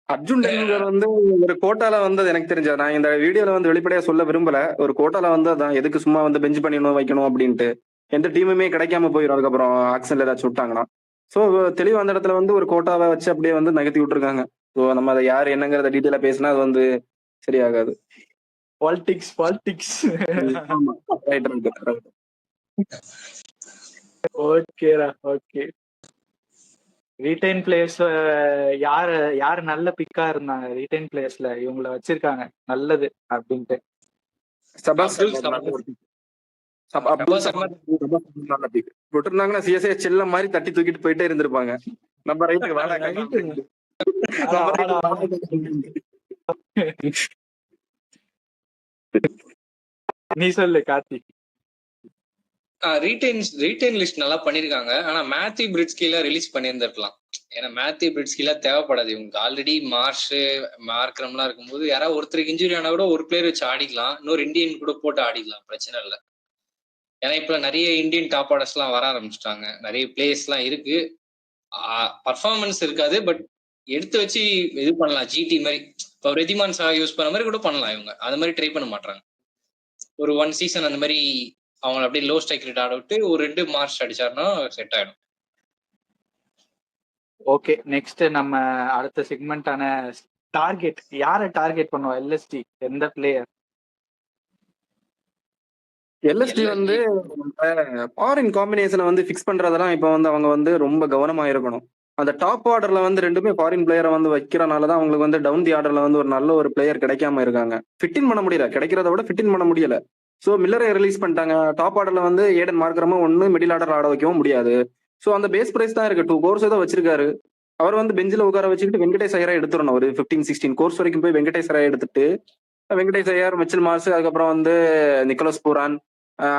அர்ஜுன் டெண்டுல்கர் வந்து ஒரு கோட்டால வந்தது எனக்கு தெரிஞ்சது. நான் இந்த வீடியோல வந்து வெளிப்படையா சொல்ல விரும்பல. ஒரு கோட்டால வந்து அதான் எதுக்கு சும்மா வந்து பெஞ்ச் பண்ணிடணும் வைக்கணும் அப்படின்ட்டு எந்த டீமுமே கிடைக்காம போயிடும் அதுக்கப்புறம் ஆக்ஷன்ல ஏதாச்சும் விட்டாங்கன்னா. ஸோ தெளிவா அந்த இடத்துல வந்து ஒரு கோட்டாவை வச்சு அப்படியே வந்து நகர்த்தி விட்டுருக்காங்க. ஸோ நம்ம அதை யார் என்னங்கிறத டீட்டெயிலா பேசினா அது வந்து சரியாகாது. பாலிடிக்ஸ். ரைட். ஓகேடா, ஓகே. ரீட்டைன் பிளேயர்ஸ்ல யாரு நல்ல பிக்கா இருந்தாங்க? ரீட்டைன் பிளேயர்ஸ்ல இவங்கள வச்சிருக்காங்க நல்லது அப்படின்ட்டு. விட்டுருந்தாங்கன்னா சிஎஸ்ஏ செல்ல மாதிரி தட்டி தூக்கிட்டு போயிட்டே இருந்திருப்பாங்க. நம்ம ரைட்டுக்கு வேலை. நீ சொல்லு கார்த்திக். ரீட்டைன் லிஸ்ட் நல்லா பண்ணிருக்காங்க. ஆனா மேத்யூ பிரிட்ஸ்கில ரிலீஸ் பண்ணியிருந்திருக்கலாம். ஏன்னா மேத்யூ பிரிட்ஸ்கில தேவைப்படாது. இவங்க ஆல்ரெடி மார்ஷ் மார்க்ரம்லாம் இருக்கும்போது யாராவது ஒருத்தருக்கு இன்ஜுரி ஆனா கூட ஒரு பிளேயர் வச்சு ஆடிக்கலாம். இன்னொரு இந்தியன் கூட போட்டு ஆடிக்கலாம், பிரச்சனை இல்லை. ஏன்னா இப்ப நிறைய இந்தியன் டாப் ஆர்டர்ஸ் எல்லாம் வர ஆரம்பிச்சிட்டாங்க. நிறைய பிளேயர்ஸ் எல்லாம் இருக்கு. பர்ஃபார்மன்ஸ் இருக்காது, பட் எடுத்து வச்சு இது பண்ணலாம். ஜிடி மாதிரி இப்போ ரெதிமான் சா யூஸ் பண்ண மாதிரி கூட பண்ணலாம். இவங்க அது மாதிரி ட்ரை பண்ண மாட்டாங்க. ஒரு 1 சீசன் அந்த மாதிரி அவங்க அப்படியே லோ ஸ்ட்ரைக் ரேட் ஆட விட்டு ஒரு 2 மார்ச் அடிச்சாருன்னா செட் ஆயிடும். ஓகே, நெக்ஸ்ட் நம்ம அடுத்த செக்மெண்டான டார்கெட். யாரை டார்கெட் பண்ணுவோம் எல்எஸ்டி? எந்த பிளேயர்? எல்எஸ்டி வந்து ஃபாரின் காம்பினேஷனை வந்து ஃபிக்ஸ் பண்றதெல்லாம் இப்போ வந்து அவங்க வந்து ரொம்ப கவனமா இருக்கணும். அந்த டாப் ஆர்டர்ல வந்து ரெண்டுமே ஃபாரின் பிளேயரை வந்து வைக்கிறனால தான் அவங்களுக்கு வந்து டவுன் தி ஆர்டர்ல வந்து ஒரு நல்ல ஒரு பிளேயர் கிடைக்காம இருக்காங்க. ஃபிட்டின் பண்ண முடியல, கிடைக்கிறத விட ஃபிட்டின் பண்ண முடியல. ஸோ மில்லரை ரிலீஸ் பண்ணிட்டாங்க. டாப் ஆர்டர்ல வந்து ஏடன் மார்க்கரமா ஒன்று மிடில் ஆர்டர் ஆட வைக்கவும் முடியாது. ஸோ அந்த பேஸ் பிரைஸ் தான் இருக்கு. 2 கோர்ஸ் ஏதோ வச்சிருக்காரு. அவர் வந்து பெஞ்சில் உட்கார வச்சுக்கிட்டு வெங்கடேஷ் ஐயரா எடுத்துடணும். ஒரு 15-16 கோர்ஸ் வரைக்கும் போய் வெங்கடேஷ் ஐயரா எடுத்துட்டு வெங்கடேஷ் ஐயர், மிச்சல் மார்ஸ், அதுக்கப்புறம் வந்து நிக்கோலஸ் பூரான்,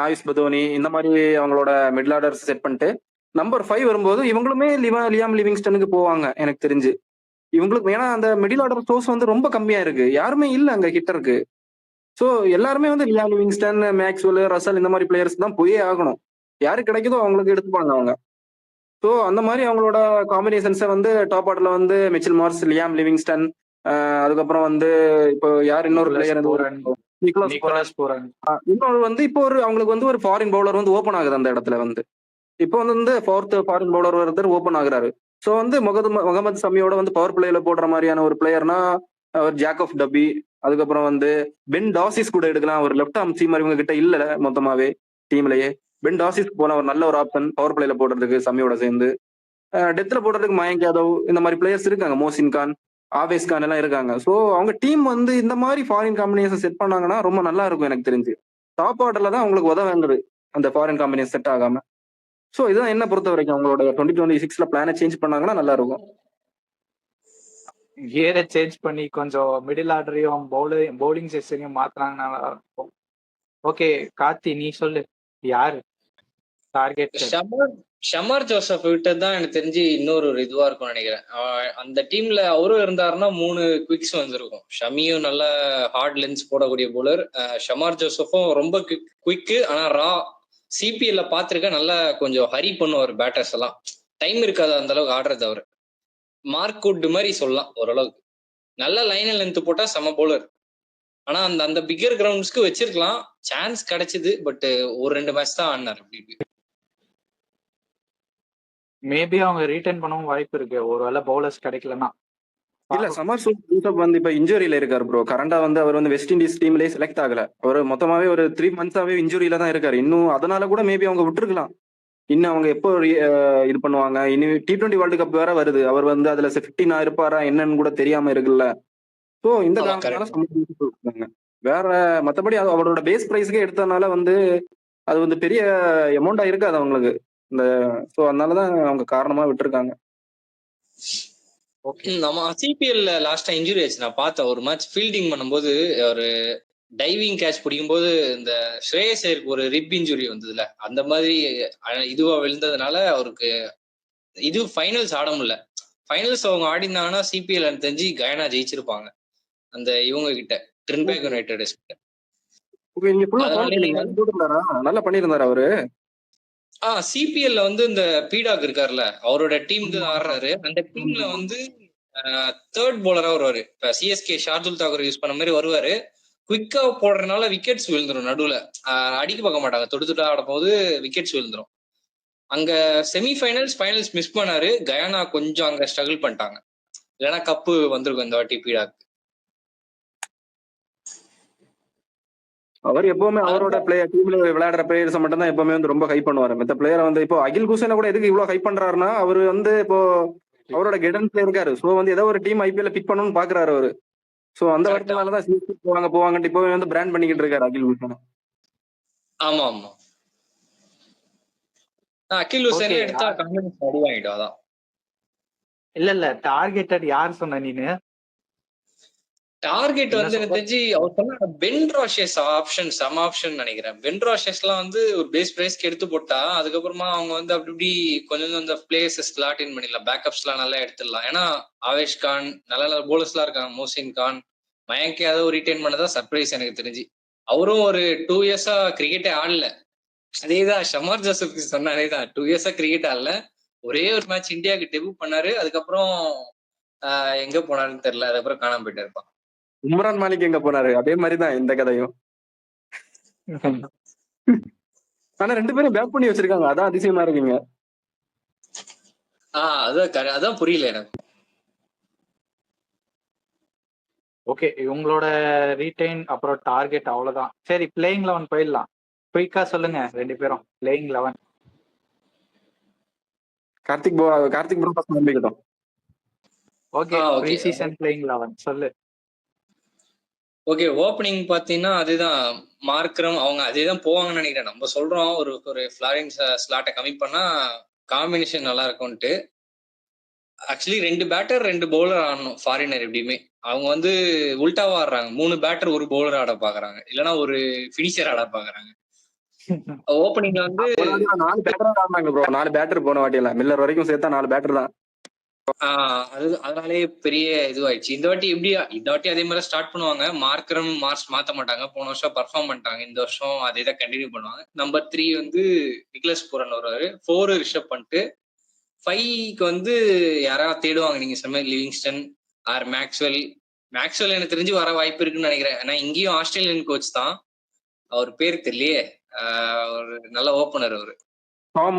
ஆயுஷ் பதோனி இந்த மாதிரி அவங்களோட மிடில் ஆர்டர் செட் பண்ணிட்டு நம்பர் 5 வரும்போது இவங்களுமே லியாம் லிவிங்ஸ்டனுக்கு போவாங்க எனக்கு தெரிஞ்சு. இவங்களுக்கு ஏன்னா அந்த மிடில் ஆர்டர் சோர்ஸ் வந்து ரொம்ப கம்மியா இருக்கு. யாருமே இல்ல அங்க ஹிட்டருக்கு. ஸோ எல்லாருமே வந்து லியாம் லிவிங்ஸ்டன், மேக்ஸ்வெல், ரசல் இந்த மாதிரி பிளேயர்ஸ் தான் போயே ஆகணும். யாரு கிடைக்குதோ அவங்களுக்கு எடுத்துப்பாங்க அவங்க. ஸோ அந்த மாதிரி அவங்களோட காம்பினேஷன்ஸை வந்து டாப் ஆர்டர்ல வந்து மிச்சல் மார்ஸ், லியாம் லிவிங்ஸ்டன், அதுக்கப்புறம் வந்து இப்போ யார் இன்னொரு பிளேயர் நிக்கோலஸ் பூரன். இன்னொரு வந்து இப்போ ஒரு அவங்களுக்கு வந்து ஒரு ஃபாரின் பவுலர் வந்து ஓப்பன் ஆகுது அந்த இடத்துல வந்து. இப்போ வந்து 4th ஃபாரின் பவுலர் ஒருத்தர் ஓப்பன் ஆகுறாரு. ஸோ வந்து முகமது சமியோட வந்து பவர் பிளேல போடுற மாதிரியான ஒரு பிளேயர்னா ஒரு ஜாக் ஆஃப் டபி, அதுக்கப்புறம் வந்து பென் டாசிஸ் கூட எடுக்கலாம். ஒரு லெஃப்ட் ஆர்ம் சீமர் இவங்க கிட்ட இல்ல மொத்தமாவே டீம்லயே. பென் டாசிஸ் போன ஒரு நல்ல ஒரு ஆப்ஷன் பவர் பிளேல போடுறதுக்கு சமியோட சேர்ந்து. டெத்ல போடுறதுக்கு மயங்க் யாதவ் இந்த மாதிரி பிளேயர்ஸ் இருக்காங்க. மோசின் கான், ஆவேஸ் கான் எல்லாம் இருக்காங்க. ஸோ அவங்க டீம் வந்து இந்த மாதிரி ஃபாரின் காம்பினேஷன் செட் பண்ணாங்கன்னா ரொம்ப நல்லா இருக்கும் எனக்கு தெரிஞ்சு. டாப் ஆர்டர்ல தான் அவங்களுக்கு உதவுங்குது அந்த ஃபாரின் காம்பினேஷன் செட் ஆகாம. ஸோ இதுதான் என்ன பொறுத்த வரைக்கும் அவங்களோட 2026 பிளானை சேஞ்ச் பண்ணாங்கன்னா நல்லா இருக்கும். கியரை சேஞ்ச் பண்ணி கொஞ்சம் மிடில் ஆர்டரையும் பவுலிங் செஷனையும் மாத்தினாங்கன்னா நல்லா இருக்கும். ஓகே கார்த்தி, நீ சொல்லு, யாரு டார்கெட்? ஷமர் ஜோசப் விட்டு தான் எனக்கு தெரிஞ்சு இன்னொரு ஒரு இதுவா இருக்கும்னு நினைக்கிறேன். அந்த டீம்ல அவரும் இருந்தாருன்னா 3 குவிக்ஸ் வந்திருக்கும். ஷமியும் நல்ல ஹார்ட் லென்ஸ் போடக்கூடிய போலர், ஷமர் ஜோசப்பும் ரொம்ப குவிக்கு. ஆனா ரா சிபிஎல்ல பாத்திருக்க நல்லா கொஞ்சம் ஹரி பண்ணுவார் பேட்டர்ஸ் எல்லாம். டைம் இருக்காது அந்த அளவுக்கு ஆடுறது. அவரு மார்க் குட் மாதிரி சொல்லலாம் ஓரளவுக்கு. நல்ல லைன் லென்த் போட்டா செம போலர். ஆனா அந்த அந்த பிகர் கிரவுண்ட்ஸ்க்கு வச்சிருக்கலாம், சான்ஸ் கிடைச்சது. பட் ஒரு 2 மேட்ச் தான் ஆடினார். அப்படி மேபி அவங்க ரீட்டைன் பண்ணவும் வாய்ப்பு இருக்கு ஒருவேளை பவுலர்ஸ் கிடைக்கலன்னா. இல்ல சமர் ஜோசப் வந்து இப்ப இன்ஜுரியில இருக்காரு ப்ரோ. கரண்டா வந்து அவர் வந்து வெஸ்ட் இண்டீஸ் டீம்லயே செலக்ட் ஆகல. அவர் மொத்தமாவே ஒரு 3 மந்த்ஸாவே இன்ஜுரியில தான் இருக்காரு. இன்னும் அதனால கூட மேபி அவங்க விட்டுருக்கலாம். இன்னும் அவங்க எப்போ இது பண்ணுவாங்க. இனி T20 வேர்ல்டு கப் வேற வருது. அவர் வந்து அதுல 15 இருப்பாரா என்னன்னு கூட தெரியாம இருக்குல்ல. ஸோ இந்த காரணத்தால சமர் ஜோசப் விட்டுருக்காங்க. வேற மத்தபடி அவரோட பேஸ் பிரைஸ்க்கே எடுத்ததுனால வந்து அது வந்து பெரிய அமௌண்டா இருக்காது அவங்களுக்கு. இந்த ஸோ அதனாலதான் அவங்க காரணமா விட்டுருக்காங்க. நம்ம சிபிஎல்ல லாஸ்டா இன்ஜுரி ஆச்சு. நான் பார்த்தேன் ஒரு மேட்ச் ஃபீல்டிங் பண்ணும்போது, ஒரு டைவிங் கேட்ச் பிடிக்கும் போது இந்த ஸ்ரேயஸ் ஐயருக்கு ஒரு ரிப் இன்ஜுரி வந்ததுல, அந்த மாதிரி இதுவா விழுந்ததுனால அவருக்கு இது ஃபைனல்ஸ் ஆட முடியல. ஃபைனல்ஸ் அவங்க ஆடினாங்கன்னா சிபிஎல் தெரிஞ்சு கயானா ஜெயிச்சிருப்பாங்க அந்த இவங்க கிட்ட, ட்ரின்பேக் யுனைடெட் கிட்ட. நல்லா பண்ணிருந்தாரு அவரு. சிபிஎல்ல வந்து இந்த பீடாக் இருக்காருல்ல, அவரோட டீமுக்கு ஆடுறாரு. அந்த டீம்ல வந்து 3rd போலரா வருவாரு. இப்ப சிஎஸ்கே ஷார்துல் தாக்கூர் யூஸ் பண்ண மாதிரி வருவாரு. குவிக்கா போடுறதுனால விக்கெட்ஸ் விழுந்துரும். நடுவுல அடிக்க பார்க்க மாட்டாங்க. தொடுத்துட்டா ஆடும் போது விக்கெட்ஸ் விழுந்துரும். அங்க செமிஃபைனல்ஸ் ஃபைனல்ஸ் மிஸ் பண்ணாரு. கயானா கொஞ்சம் அங்க ஸ்ட்ரகிள் பண்ணிட்டாங்க. இல்லைன்னா கப்பு வந்திருக்கும் இந்த வாட்டி பீடாக். அவர் எப்பவுமே அவரோட பிளேயர் டீம்ல விளையாடுற பிளேயர்ஸ் மட்டும் தான் எப்பவுமே வந்து ரொம்ப ஹைப் பண்ணுவாரு. மத்த பிளேயரை வந்து இப்போ அகில் குசேனை கூட எதுக்கு இவ்வளவு ஹைப் பண்றாருன்னா, அவர் வந்து இப்போ அவரோட கைடன்ஸ்ல இருக்காரு. ஸோ வந்து ஏதோ ஒரு டீம் ஐபிஎல்ல பிக் பண்ணணும்னு பாக்குறாரு அவரு. ஸோ அந்த வருத்தனாலதான் போவாங்கட்டு இப்பவே வந்து பிராண்ட் பண்ணிக்கிட்டு இருக்காரு அகில் குசேனை. ஆமா ஆமா, அகில் குசேனை எடுத்தா கான்ஃபிடன்ஸ் அடி வாங்கிடும். அதான் இல்ல டார்கெட்டட் யார் சொன்ன நீனு? டார்கெட் வந்து எனக்கு தெரிஞ்சு அவர் சொன்ன பென் ராஷஸ் ஆப்ஷன் சம் ஆப்ஷன் நினைக்கிறேன். பென் ராஷஸ் எல்லாம் வந்து ஒரு பேஸ் பிரைஸ்க்கு எடுத்து போட்டா அதுக்கப்புறமா அவங்க வந்து அப்படி இப்படி கொஞ்சம் அந்த பிளேசஸ் ஸ்லாட் இன் பண்ணிடலாம், பேக்கப்ஸ் எல்லாம் நல்லா எடுத்துடலாம். ஏன்னா ஆவேஷ் கான் நல்ல நல்ல போலர்ஸ் எல்லாம் இருக்காங்க. மோசின் கான், மயங்க் யாதவ் ரீட்டைன் பண்ணதான் சர்ப்ரைஸ் எனக்கு தெரிஞ்சு. அவரும் ஒரு 2 இயர்ஸா கிரிக்கெட்டே ஆடல. அதேதான் ஷமர் ஜோசப் சொன்ன அதேதான், 2 இயர்ஸா கிரிக்கெட் ஆடல. ஒரே ஒரு மேட்ச் இந்தியாவுக்கு டெபியூ பண்ணாரு. அதுக்கப்புறம் எங்க போனாருன்னு தெரியல. அதுக்கப்புறம் காணாம போயிட்டு இருப்பான். உம்ரான் மாலிக் எங்க போனாரு? அதே மாதிரிதான் இந்த கதையும். ஆனா 2 பேரும் பேக் பண்ணி வச்சிருக்காங்க. அதான் அதிசயமா இருக்குங்க. அதான் புரியல எனக்கு. ஓகே, இவங்களோட ரீடைன் அப்புறம் டார்கெட் அவ்வளவுதான். சரி, பிளேயிங் 11 போயிடலாம். குயிக்கா சொல்லுங்க 2 பேரும் பிளேயிங் 11. கார்த்திக் ப்ரோ ஃபர்ஸ்ட் ஆரம்பிக்கட்டும். Okay okay pre season playing 11 சொல்லு. ஓகே. ஓப்பனிங் பாத்தீங்கன்னா அதுதான் மார்க்ரம் அவங்க அதேதான் போவாங்கன்னு நினைக்கிறேன். நம்ம சொல்றோம் ஒரு ஃபிளாரின் ஸ்லாட்டை கம்மி பண்ணா காம்பினேஷன் நல்லா இருக்கும்ட்டு. ஆக்சுவலி 2 பேட்டர் 2 பவுலர் ஆடணும் ஃபாரினர் எப்படியுமே. அவங்க வந்து உல்டாவா ஆடுறாங்க. 3 பேட்டர் 1 பவுலர் ஆட பாக்குறாங்க, இல்லைன்னா ஒரு ஃபினிஷர் ஆட பாக்குறாங்க. ஓப்பனிங்ல வந்து 4 பேட்டர் ஆடினாங்க ப்ரோ. 4 பேட்டர் போன வாட்டி இல்ல, மில்லர் வரைக்கும் சேர்த்தா 4 பேட்டர் தான். அதனாலே பெரிய இதுவாயிடுச்சு. இந்த வாட்டி அதே மாதிரி ஸ்டார்ட் பண்ணுவாங்க. மார்க்கரம் மார்ச் மாத்த மாட்டாங்க. போன வருஷம் பர்ஃபார்ம் பண்ணிட்டாங்க, இந்த வருஷம் அதே தான் கண்டினியூ பண்ணுவாங்க. நம்பர் 3 வந்து நிக்லஸ் பூரன் வருவாரு. 4 ரிஷப் பண்ணிட்டு 5க்கு வந்து யாராவது தேடுவாங்க. நீங்க சொன்ன லிவிங்ஸ்டன் ஆர் மேக்ஸ்வெல். எனக்கு தெரிஞ்சு வர வாய்ப்பு இருக்குன்னு நினைக்கிறேன். ஏன்னா இங்கேயும் ஆஸ்திரேலியன் கோச் தான், அவர் பேர் தெரியலையே. ஒரு நல்ல ஓப்பனர் அவரு. டாம்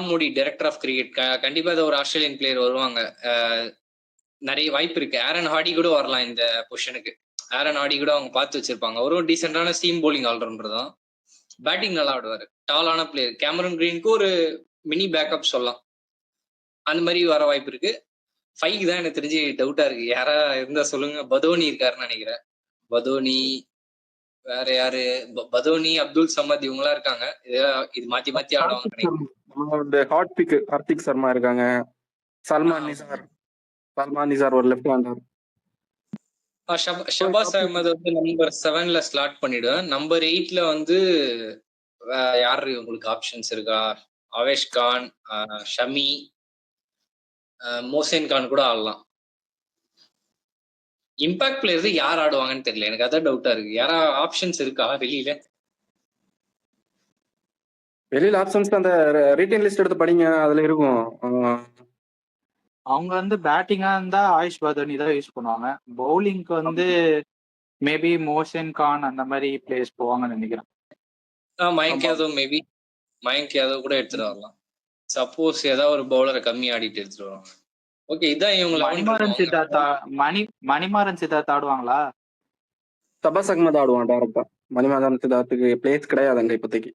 மூடி டைரக்டர் ஆஃப் கிரிக்கெட். கண்டிப்பா அது ஒரு ஆஸ்திரேலியன் பிளேயர் வருவாங்க. நிறைய வாய்ப்பு இருக்கு. ஆரன் ஹார்டி கூட வரலாம் இந்த பொசிஷனுக்கு. ஆரன் ஹார்டி கூட அவங்க பார்த்து வச்சிருப்பாங்க. அவரும் டீசென்டான சீம் போலிங் ஆல்ரவுண்டர் தான். பேட்டிங் நல்லா ஆடுவாரு, டாலான பிளேயர். கேமரன் கிரீனுக்கு ஒரு மினி பேக்கப் சொல்லலாம். அந்த மாதிரி வர வாய்ப்பு இருக்கு. 5க்கு தான் எனக்கு தெரிஞ்சு டவுட்டா இருக்கு. யாரா இருந்தா சொல்லுங்க. பதோனி இருக்காருன்னு நினைக்கிறேன். பதோனி, வேற யாரு? பதோனி, அப்துல் சமத் இவங்கலாம் இருக்காங்க. இது மாத்தி மாத்தி ஆடுவாங்க நினைக்கிறேன். ஹாட் பிக் ஹார்திக் சர்மா இருக்காங்க. சல்மான் நிசார் ஒரு லெஃப்ட் ஹேண்டர். ஷபாஸ் அஹ்மத் வந்து நம்பர் 7ல ஸ்லாட் பண்ணிடுவேன். நம்பர் 8ல வந்து யாரு உங்களுக்கு ஆப்ஷன்ஸ் இருக்கா? அவேஷ் கான், ஷமி, மோசேன் கான் கூட ஆடலாம். இம்பாக்ட் பிளேயர்ஸ் யார் ஆடுவாங்கன்னு தெரியல, எனக்கு அதான் டவுட்டா இருக்கு. யாரா ஆப்ஷன்ஸ் இருக்கா வெளியில ஆப்ஷன்ஸ் அந்த ரீட்டைன் லிஸ்ட் எடுத்து படிங்க, அதுல இருக்கும். அவங்க வந்து பேட்டிங்கா இருந்தா ஆயுஷ் பதோனி தான் யூஸ் பண்ணுவாங்க. பவுலிங்க்கு வந்து மேபி மோசன் கான் அந்த மாதிரி பிளேயர்ஸ் போவாங்கன்னு நினைக்கிறேன். மயங்க் யாதவ் கூட எடுத்துட்டு வரலாம். சப்போஸ் ஏதாவது ஒரு பவுலரை கம்மி ஆடிட்டு எடுத்துட்டு வருவாங்க. ஓகே, இதான் இவங்க மணிமாறன் சித்தார்த் ஆடுவாங்களா? ஷபாஸ் அஹ்மத் ஆடுவான் டைரக்டா. மணிமாறன் சித்தார்த்துக்கு பிளேஸ் கிடையாது அங்க இப்போதைக்கு.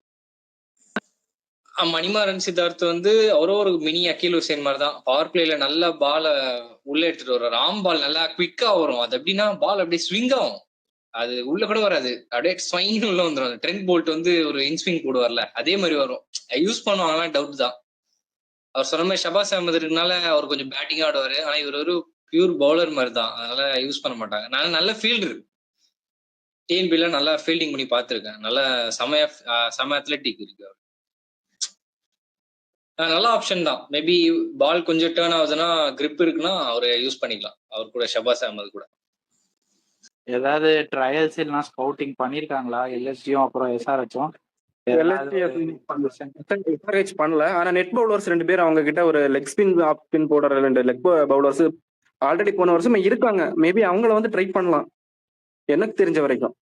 மணிமாறன் சித்தார்த் வந்து அவரும் ஒரு மினி அகில் ஹுசேன் மாதிரி தான். பவர் பிளேல நல்ல பால உள்ள எடுத்துட்டு வருவார். ராம் பால் நல்லா குவிக்கா வரும். அது எப்படின்னா பால் அப்படியே ஸ்விங் ஆகும், அது உள்ள கூட வராது, அப்படியே ஸ்வைன் உள்ள வந்துடும். ட்ரெண்ட் போல்ட் வந்து ஒரு இன்ஸ்விங் போடுவார்ல, அதே மாதிரி வரும். யூஸ் பண்ணுவாங்கலாம் டவுட் தான். அவர் சொன்ன மாதிரி ஷபாஸ் அஹ்மத் இருக்கனால அவர் கொஞ்சம் பேட்டிங் ஆடுவாரு. ஆனா இவர் ஒரு பியூர் பவுலர் மாதிரி தான், அதனால யூஸ் பண்ண மாட்டாங்க. நான் நல்ல ஃபீல்டர், டிஎன்பில நல்லா ஃபீல்டிங் பண்ணி பார்த்துருக்கேன். நல்ல செம அத்லெட்டிக் இருக்கு. நல்ல ஆப்ஷன் தான். மேபி பால் கொஞ்சம் டேர்ன் ஆகுதுன்னா, கிரிப் இருக்குன்னா அவரை யூஸ் பண்ணிக்கலாம். அவர் கூட ஷபாஸ் அஹ்மத் கூட. ஏதாவது ட்ரையல்ஸ் இல்லைனா ஸ்கவுட்டிங் பண்ணிருக்காங்களா எல்எஸ்டியும் அப்புறம் எஸ்ஆர்ஹெச்சும்? பண்ணல. ஆனா நெட் பவுலர்ஸ் 2 பேர் அவங்க கிட்ட ஒரு லெக் ஸ்பின் ஆஃப் ஸ்பின் போடுற 2 லெக் பவுலர்ஸ் ஆல்ரெடி போன வருஷம் இருக்காங்க. மேபி அவங்கள வந்து ட்ரை பண்ணலாம் எனக்கு தெரிஞ்ச வரைக்கும்.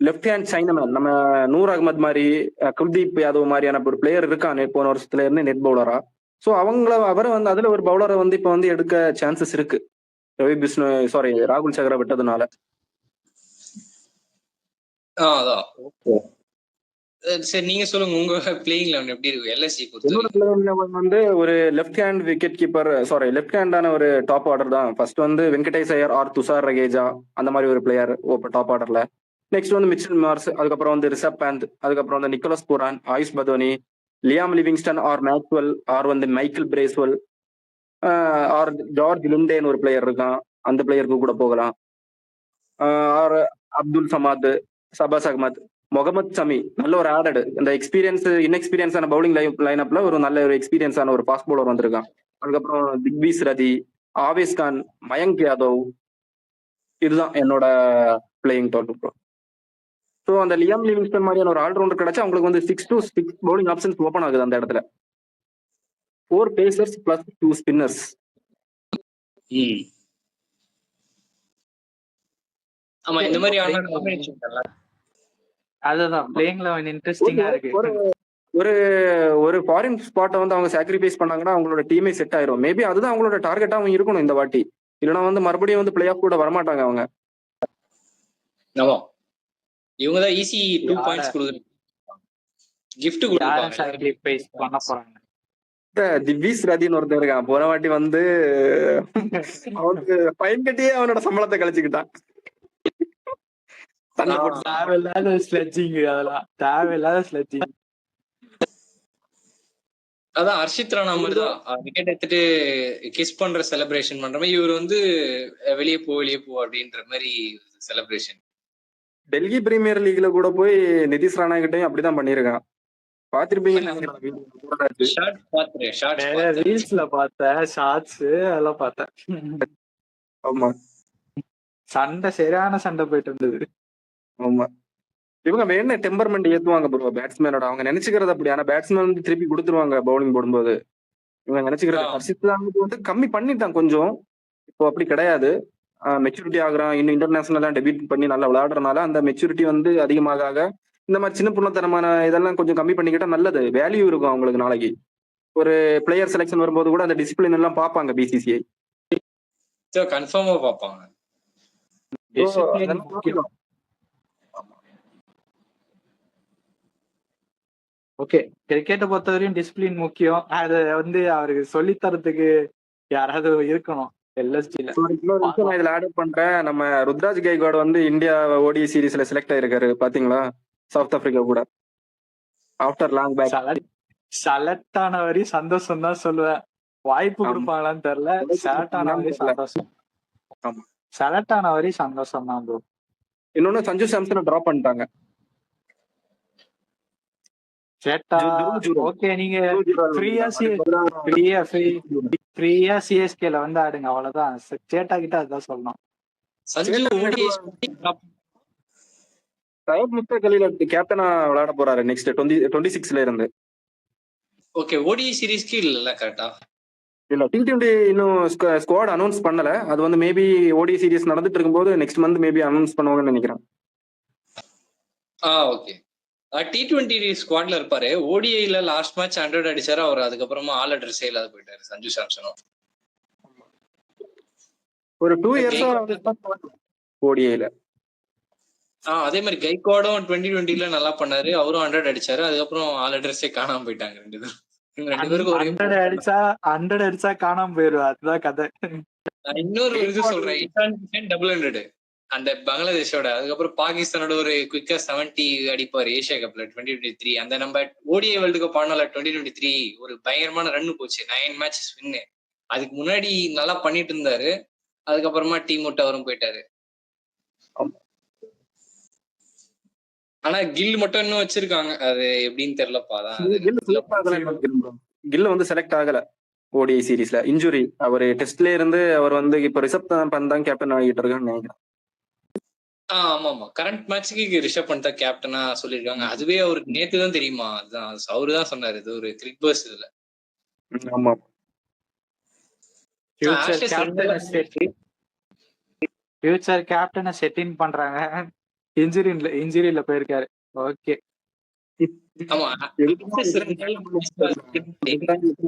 லெஃப்ட் ஹேண்ட் சைனமேன் நம்ம நூர் அகமது மாதிரி, குல்தீப் யாதவ் மாதிரியான ஒரு பிளேயர் இருக்கான் போன வருஷத்துல இருந்து நெட் பவுலரா. ஸோ அவரை வந்து அதுல ஒரு பவுலரை வந்து இப்ப வந்து எடுக்க சான்சஸ் இருக்கு, ரவி பிஷ்ணு ராகுல் சகரை விட்டதுனால. அதான் சரி, நீங்க சொல்லுங்க உங்க பிளேயிங் 11 எப்படி இருக்கு எல்எஸ்சி வந்து ஒரு left hand wicket keeper, left ஹேண்டான ஒரு டாப் ஆர்டர் தான். ஃபர்ஸ்ட் வந்து வெங்கடேஷ் ஐயர் ஆர் துஷார் ரகேஜா அந்த மாதிரி ஒரு பிளேயர் டாப் ஆர்டர்ல. நெக்ஸ்ட் வந்து மிச்சல் மார்ஸ், அதுக்கப்புறம் வந்து ரிஷப் பந்த், அதுக்கப்புறம் வந்து Nicholas Pooran, Ayush Badoni, Liam Livingstone or Maxwell or வந்து Michael Bracewell or George Linde ஒரு பிளேயர் இருக்கான், அந்த பிளேயருக்கு கூட போகலாம். ஆர் அப்துல் சமாத், ஷபாஸ் அஹ்மத், முகமது ஷமி நல்ல ஒரு ஆடட். இந்த இன்எக்ஸ்பீரியன்ஸான பவுலிங் லைனப்ல ஒரு நல்ல ஒரு எக்ஸ்பீரியன்ஸான ஒரு ஃபாஸ்ட் பவுலர் வந்திருக்கான். அதுக்கப்புறம் திக்விஸ் ரதி, ஆவேஷ் கான், மயங்க் யாதவ். இதுதான் என்னோட பிளேயிங் டோட்டல் ப்ரோ. ஸோ அந்த லியாம் லிவிங்ஸ்டன் மாதிரியான ஒரு ஆல்ரவுண்டர் கிடைச்சா அவங்களுக்கு வந்து 6 to 6 பவுலிங் ஆப்ஷன்ஸ் ஓப்பன் ஆகுது அந்த இடத்துல. 4 பேசர்ஸ் பிளஸ் 2 ஸ்பின்னர்ஸ். ஆமா, இந்த மாதிரி அதுதான் பிளேயிங் 11 இன்ட்ரெஸ்டிங்கா இருக்கு. ஒரு ஃபாரின் ஸ்பாட்டை வந்து அவங்க சாக்ரிஃபைஸ் பண்ணாங்கன்னா அவங்களோட டீமே செட் ஆயிரும். மேபி அதுதான் அவங்களோட டார்கெட்டாகவும் இருக்கணும் இந்த வாட்டி. இல்லைன்னா வந்து மறுபடியும் வந்து பிளே ஆஃப் கூட வரமாட்டாங்க அவங்க. இவங்கதான் ஈஸி 2 யார பாயிண்ட்ஸ் கொடுக்குறாங்க, கிஃப்ட் யார கொடுப்பாங்க. சாக்ரிஃபைஸ் பண்ண போறாங்க? திவ்விஸ் ரதின்னு ஒருத்தன் இருக்கான். போன வாட்டி வந்து அவனுக்கு ஃபைன் கட்டியே அவனோட சம்பளத்தை கழிச்சுக்கிட்டான். சண்டை போட்டு தேவையில்லாத ஸ்லெட்ஜிங், அதெல்லாம் தேவையில்லாத ஸ்லெட்ஜிங். அதான் ஹர்ஷித் ராணா மாதிரி தான் விக்கெட் எடுத்துட்டு கிஸ் பண்ற செலிப்ரேஷன் பண்ற மாதிரி இவர் வந்து வெளியே போ அப்படின்ற மாதிரி செலிப்ரேஷன். டெல்லி பிரீமியர் லீக்ல கூட போய் நிதிஷ் ராணா கிட்டையும் அப்படிதான் பண்ணிருக்கான். பாத்திருப்பீங்கன்னு ஷார்ட் பாத்துறேன், ஷார்ட்ஸ் ரீல்ஸ்ல பார்த்தேன், ஷார்ட்ஸ் அதெல்லாம் பார்த்தேன். ஆமா, சண்டை சரியான சண்டை போயிட்டு இருந்தது. ஆமா. இவங்க வேணா டெம்பர்மெண்ட் ஏத்துவாங்க ப்ரோ பேட்ஸ்மேனோட. அவங்க நினைச்சுக்கிறது அப்படி. ஆனா பேட்ஸ்மேன் வந்து திருப்பி கொடுத்துருவாங்க பவுலிங் போடும்போது. இவங்க நினைச்சுக்கிறது ஹர்ஷித் ராணுக்கு வந்து கம்மி பண்ணிட்டான் கொஞ்சம். இப்போ அப்படி கிடையாது. மெச்சூரிட்டி ஆகுறான். இன்னும் இன்டர்நேஷனலா டெபியூட் பண்ணி நல்லா விளையாடுறதுனால அந்த மெச்சூரிட்டி வந்து அதிகமாக இந்த மாதிரி சின்ன புண்ணத்தனமான இதெல்லாம் கொஞ்சம் கம்மி பண்ணிக்கிட்டா நல்லது. வேல்யூ இருக்கும் அவங்களுக்கு நாளைக்கு. ஒரு பிளேயர் செலெக்ஷன் வரும்போது கூட அந்த டிசிப்ளின் எல்லாம் பார்ப்பாங்க பிசிசிஐ. கன்ஃபார்மா பார்ப்பாங்க. ஓகே, கிரிக்கெட்டை பொறுத்தவரையும் டிசிப்ளின் முக்கியம். அதை வந்து அவருக்கு சொல்லி தரத்துக்கு யாராவது இருக்கணும் எல்எஸ்டில. இதுல ஆட் பண்றேன், நம்ம ருத்ராஜ் கைக்வாட் வந்து இந்தியா ஓடிஐ சீரீஸ்ல செலக்ட் ஆயிருக்காரு பாத்தீங்களா? சவுத் ஆப்பிரிக்கா கூட ஆஃப்டர் லாங் பேக். செலக்ட் ஆன வரையும் சந்தோஷம் தான் சொல்லுவேன். வாய்ப்பு கொடுப்பாங்களான்னு தெரியல. செலக்ட் ஆன வரையும் சந்தோஷம். செலக்ட் ஆன வரையும் சந்தோஷம் தான் ப்ரோ. இன்னொன்னு சஞ்சு சாம்சனை டிராப் பண்ணிட்டாங்க. ஓகே, நீங்க ஃப்ரீயா சிஎஸ்கேல வந்து ஆடுங்க, அவ்வளவுதான். சேட்டா கிட்ட அதான் சொல்லணும். கேப்டனா விளையாட போறாரு நெக்ஸ்ட் 26ல இருந்து. ஓகே, ஓடிஐ சீரிஸ்க்கு இல்ல கரெக்ட்டா? இல்ல, T20 இன்னும் ஸ்குவாட் அனௌன்ஸ் பண்ணல. அது வந்து மேபி ஓடிஐ சீரிஸ் நடந்துட்டு இருக்கும்போது நெக்ஸ்ட் மந்த் மேபி அனௌன்ஸ் பண்ணுவாங்கன்னு நினைக்கிறேன். ஓகே. T20 ஸ்குவாட்ல இருப்பாரு. ஓடிஐல லாஸ்ட் மேட்ச் 100 அடிச்சாரு அவர். அதுக்கப்புறமா ஆல் அட்ரஸே இல்லாத போயிட்டாரு சஞ்சு சாம்சனும். ஒரு 2 இயர்ஸா ஓடிஐல. அதே மாதிரி கைக்வாடும் 2020ல நல்லா பண்ணாரு. அவரும் 100 அடிச்சாரு. அதுக்கப்புறம் ஆல் அட்ரஸே காணாம போயிட்டாங்க ரெண்டு பேரும். 100 அடிச்சா காணாம போயிருவா, அதுதான் கதை. இன்னொரு இது சொல்றேன், இஷான் கிஷன் 200 அந்த பங்களாதேஷோட. அதுக்கப்புறம் பாகிஸ்தானோட ஒரு குவிக்கா 70 அடிப்பாரு ஏசியா கப்ல 2023. அந்த நம்ம ஓடிஐ வேர்ல்டு கப் ஆனால 2023 ஒரு பயங்கரமான ரன் போச்சு, 9 மேட்சஸ் வின்னு. அதுக்கு முன்னாடி நல்லா பண்ணிட்டு இருந்தாரு. அதுக்கப்புறமா டீம் விட்டு அவரும் போயிட்டாரு. ஆனா கில் மட்டும் இன்னும் வச்சிருக்காங்க, அது எப்படின்னு தெரியலப்பா. கில் வந்து செலக்ட் ஆகல ஓடிஐ சீரீஸ்ல, இன்ஜுரி. அவர் டெஸ்ட்ல இருந்து அவர் வந்து இப்ப ரிஷப் பந்த் தான் கேப்டன் ஆகிட்டு இருக்கான்னு நினைக்கிறேன். ஆமா, கரண்ட் மேட்சுக்கு ரிஷப் பந்த் தான் கேப்டனா சொல்லிருக்காங்க. அதுவே அவருக்கு நேத்து தான் தெரியுமா? அதுதான் அவருதான் சொன்னாரு, இது ஒரு கிரிக் பஸ் இதுல. ஆமா, ஃபியூச்சர் கேப்டனை செட்டின் பண்றாங்க. இன்ஜுரியில போயிருக்காரு. ஓகே,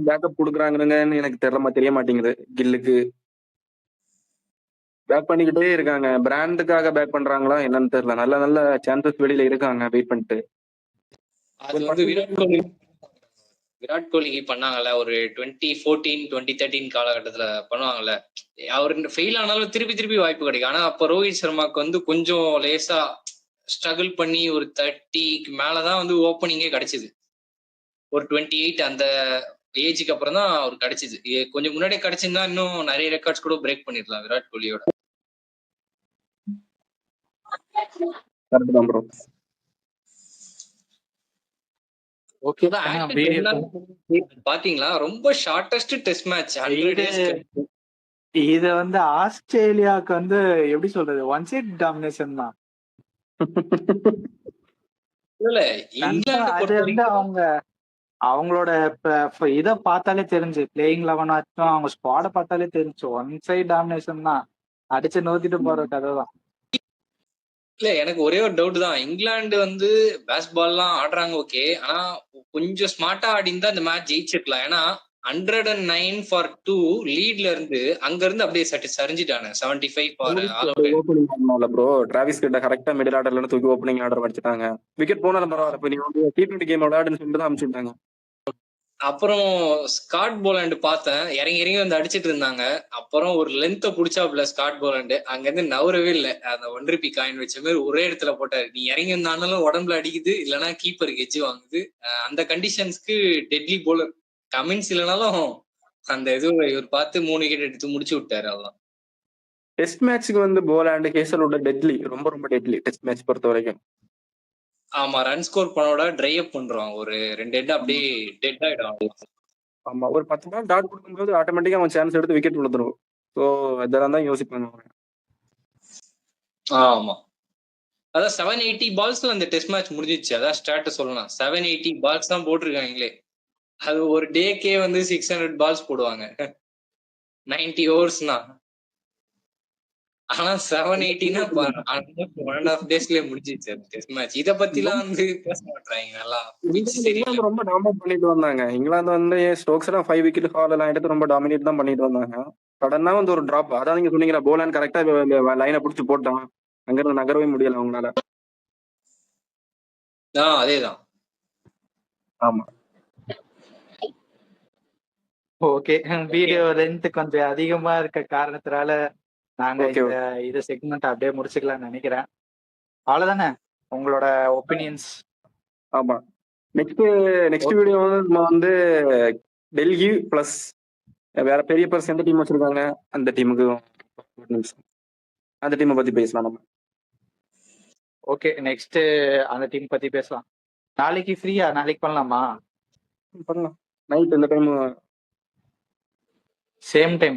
பேக்கப் கொடுக்குறாங்கன்னு எனக்கு தெரிய மாட்டேங்குது. கில்லுக்கு பேக் பண்ணிக்கிட்டே இருக்காங்க. பிராண்டுக்காக பேக் பண்றாங்களா என்னன்னு தெரியல. நல்ல நல்ல சான்சஸ் வெளியில இருக்காங்க, வெயிட் பண்ணிட்டு. அது வந்து விராட் கோலிக்கு பண்ணாங்கல்ல ஒரு 2014 2013 காலகட்டத்துல பண்ணுவாங்கல்ல. அவரு ஃபெயில் ஆனாலும் திருப்பி வாய்ப்பு கிடைக்கும். ஆனா அப்ப ரோஹித் சர்மாக்கு வந்து கொஞ்சம் லேசா ஸ்ட்ரகிள் பண்ணி ஒரு 30க்கு மேலதான் வந்து ஓப்பனிங்கே கிடைச்சது. ஒரு 28 அந்த ஏஜுக்கு அப்புறம் தான் அவருக்கு கிடைச்சது. கொஞ்சம் முன்னாடியே கிடைச்சிருந்தா இன்னும் நிறைய ரெக்கார்ட்ஸ் கூட பிரேக் பண்ணிடலாம் விராட் கோலியோட. பாத்தீங்களா, ரொம்ப ஷார்டஸ்ட் டெஸ்ட் மேட்ச். இது வந்து ஆஸ்திரேலியாவுக்கு வந்து எப்படி சொல்றது, ஒன் சைட் டாமினேஷன் தான். அது வந்து அவங்களோட இத பார்த்தாலே தெரிஞ்சு, பிளேயிங் 11 ஆச்சும் அவங்க ஸ்குவாட பார்த்தாலே தெரிஞ்சு ஒன் சைட் டாமினேஷன் தான். அடிச்சு நோத்திட்டு போற கதை தான். இல்ல, எனக்கு ஒரே ஒரு டவுட் தான். இங்கிலாந்து வந்து பேஸ்பால் எல்லாம் ஆடுறாங்க ஓகே, ஆனா கொஞ்சம் ஸ்மார்ட்டா ஆடி இருந்தா இந்த மேட்ச் ஜெயிச்சிருக்கலாம். ஏன்னா 109 ஃபார் 2 லீட்ல இருந்து அங்க இருந்து அப்படியே சரிஞ்சிட்டானே 75 ஃபார் ஆல் அவுட். ஓப்பனிங் பண்ணல ப்ரோ. டிராவிஸ் கிட்ட கரெக்டா மிடில் ஆர்டர்ல இருந்து தூக்கி ஓப்பனிங் ஆர்டர் வச்சுட்டாங்க. விக்கெட் போனாலும் பரவாயில்ல. இப்ப நீ வந்து T20 கேம் விளையாடுன்னு சொல்லிட்டு தான் அனுப்பிச்சு விட்டாங்க. அப்புறம் ஸ்காட் போலாண்ட் பார்த்தேன், இறங்கி இறங்கி வந்து அடிச்சிட்டு இருந்தாங்க. அப்புறம் ஒரு லென்த்தை பிடிச்சாப்ல ஸ்காட் போலாண்ட், அங்க இருந்து நவரவே இல்லை. அந்த 1 ரூபி காயின் வச்ச மாதிரி ஒரே இடத்துல போட்டாரு. நீ இறங்கி வந்தாலும் உடம்புல அடிக்குது, இல்லைன்னா கீப்பருக்கு எஜ்ஜு வாங்குது. அந்த கண்டிஷன்ஸ்க்கு டெட்லி போலர். கமின்ஸ் இல்லைனாலும் அந்த இது இவர் பார்த்து 3 விக்கெட் எடுத்து முடிச்சு விட்டாரு. அதான் டெஸ்ட் மேட்ச்க்கு வந்து போலாண்ட் ஹேசலோட டெட்லி, ரொம்ப ரொம்ப டெட்லி டெஸ்ட் மேட்ச் பொறுத்த வரைக்கும். ஆமா, ரன் ஸ்கோர் பண்ணோட ட்ரை அப் பண்றான். ஒரு 2 ஹெட் அப்படியே டெட் ஆயிடும். ஆமா, ஒரு 10 பால் டாட் கொடுக்கும்போது ஆட்டோமேட்டிக்கா அவன் சான்ஸ் எடுத்து விக்கெட் விழுந்துரும். ஸோ இதெல்லாம் தான் யோசிப்பாங்க. ஆமா, அதான் 780 பால்ஸ்ல அந்த டெஸ்ட் மேட்ச் முடிஞ்சிச்சு. அதான் ஸ்டார்ட் சொல்லலாம். 780 பால்ஸ் தான் போட்டிருக்காங்களே. அது ஒரு டேக்கே வந்து 600 பால்ஸ் போடுவாங்க 90 ஓவர்ஸ்னா. ஆனா 780னா 1.5 டேஸ்லயே முடிஞ்சிச்சு டெஸ்ட் மேட்ச். இத பத்தி எல்லாம் வந்து பேச மாட்டாங்க. நல்லா இங்கிலாந்து ரொம்ப டாமினேட் பண்ணிட்டு வந்தாங்க. இங்கிலாந்து வந்து ஸ்டோக்ஸ் எல்லாம் 5 விக்கெட் ஹால் எல்லாம் எடுத்து ரொம்ப டாமினேட் தான் பண்ணிட்டு வந்தாங்க. சடனா வந்து ஒரு டிராப். அதான் நீங்க சொன்னீங்களா, போலாண்ட் கரெக்டா லைனை பிடிச்சி போட்டான், அங்க இருந்து நகரவே முடியல அவங்களால. அதேதான். ஆமா, ஓகே. வீடியோ லென்த் கொஞ்சம் அதிகமா இருக்க காரணத்தினால நாங்க இந்த செக்மெண்ட் அப்படியே முடிச்சுக்கலாம்னு நினைக்கிறேன். அவ்வளவுதானே உங்களோட ஒப்பீனியன்ஸ்? ஆமா, நெக்ஸ்ட் வீடியோ வந்து நம்ம வந்து டெல்லி பிளஸ் வேற பெரிய பர்ஸ் எந்த டீம் வச்சிருக்காங்க அந்த டீமுக்கு அந்த டீமை பத்தி பேசலாம் நம்ம. ஓகே, நெக்ஸ்ட் அந்த டீம் பத்தி பேசலாம். நாளைக்கு ஃப்ரீயா? நாளைக்கு பண்ணலாமா? பண்ணலாம். நைட் இந்த time same time.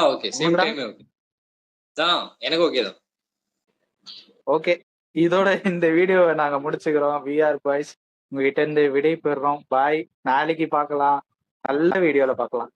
Okay, same time. Okay தான், எனக்கு ஓகே தான். ஓகே, இதோட இந்த வீடியோவை நாங்க முடிச்சுக்கிறோம். விஆர் பாய்ஸ் உங்ககிட்ட இருந்து விடை பெறுறோம். பாய். நாளைக்கு பார்க்கலாம், நல்ல வீடியோல பார்க்கலாம்.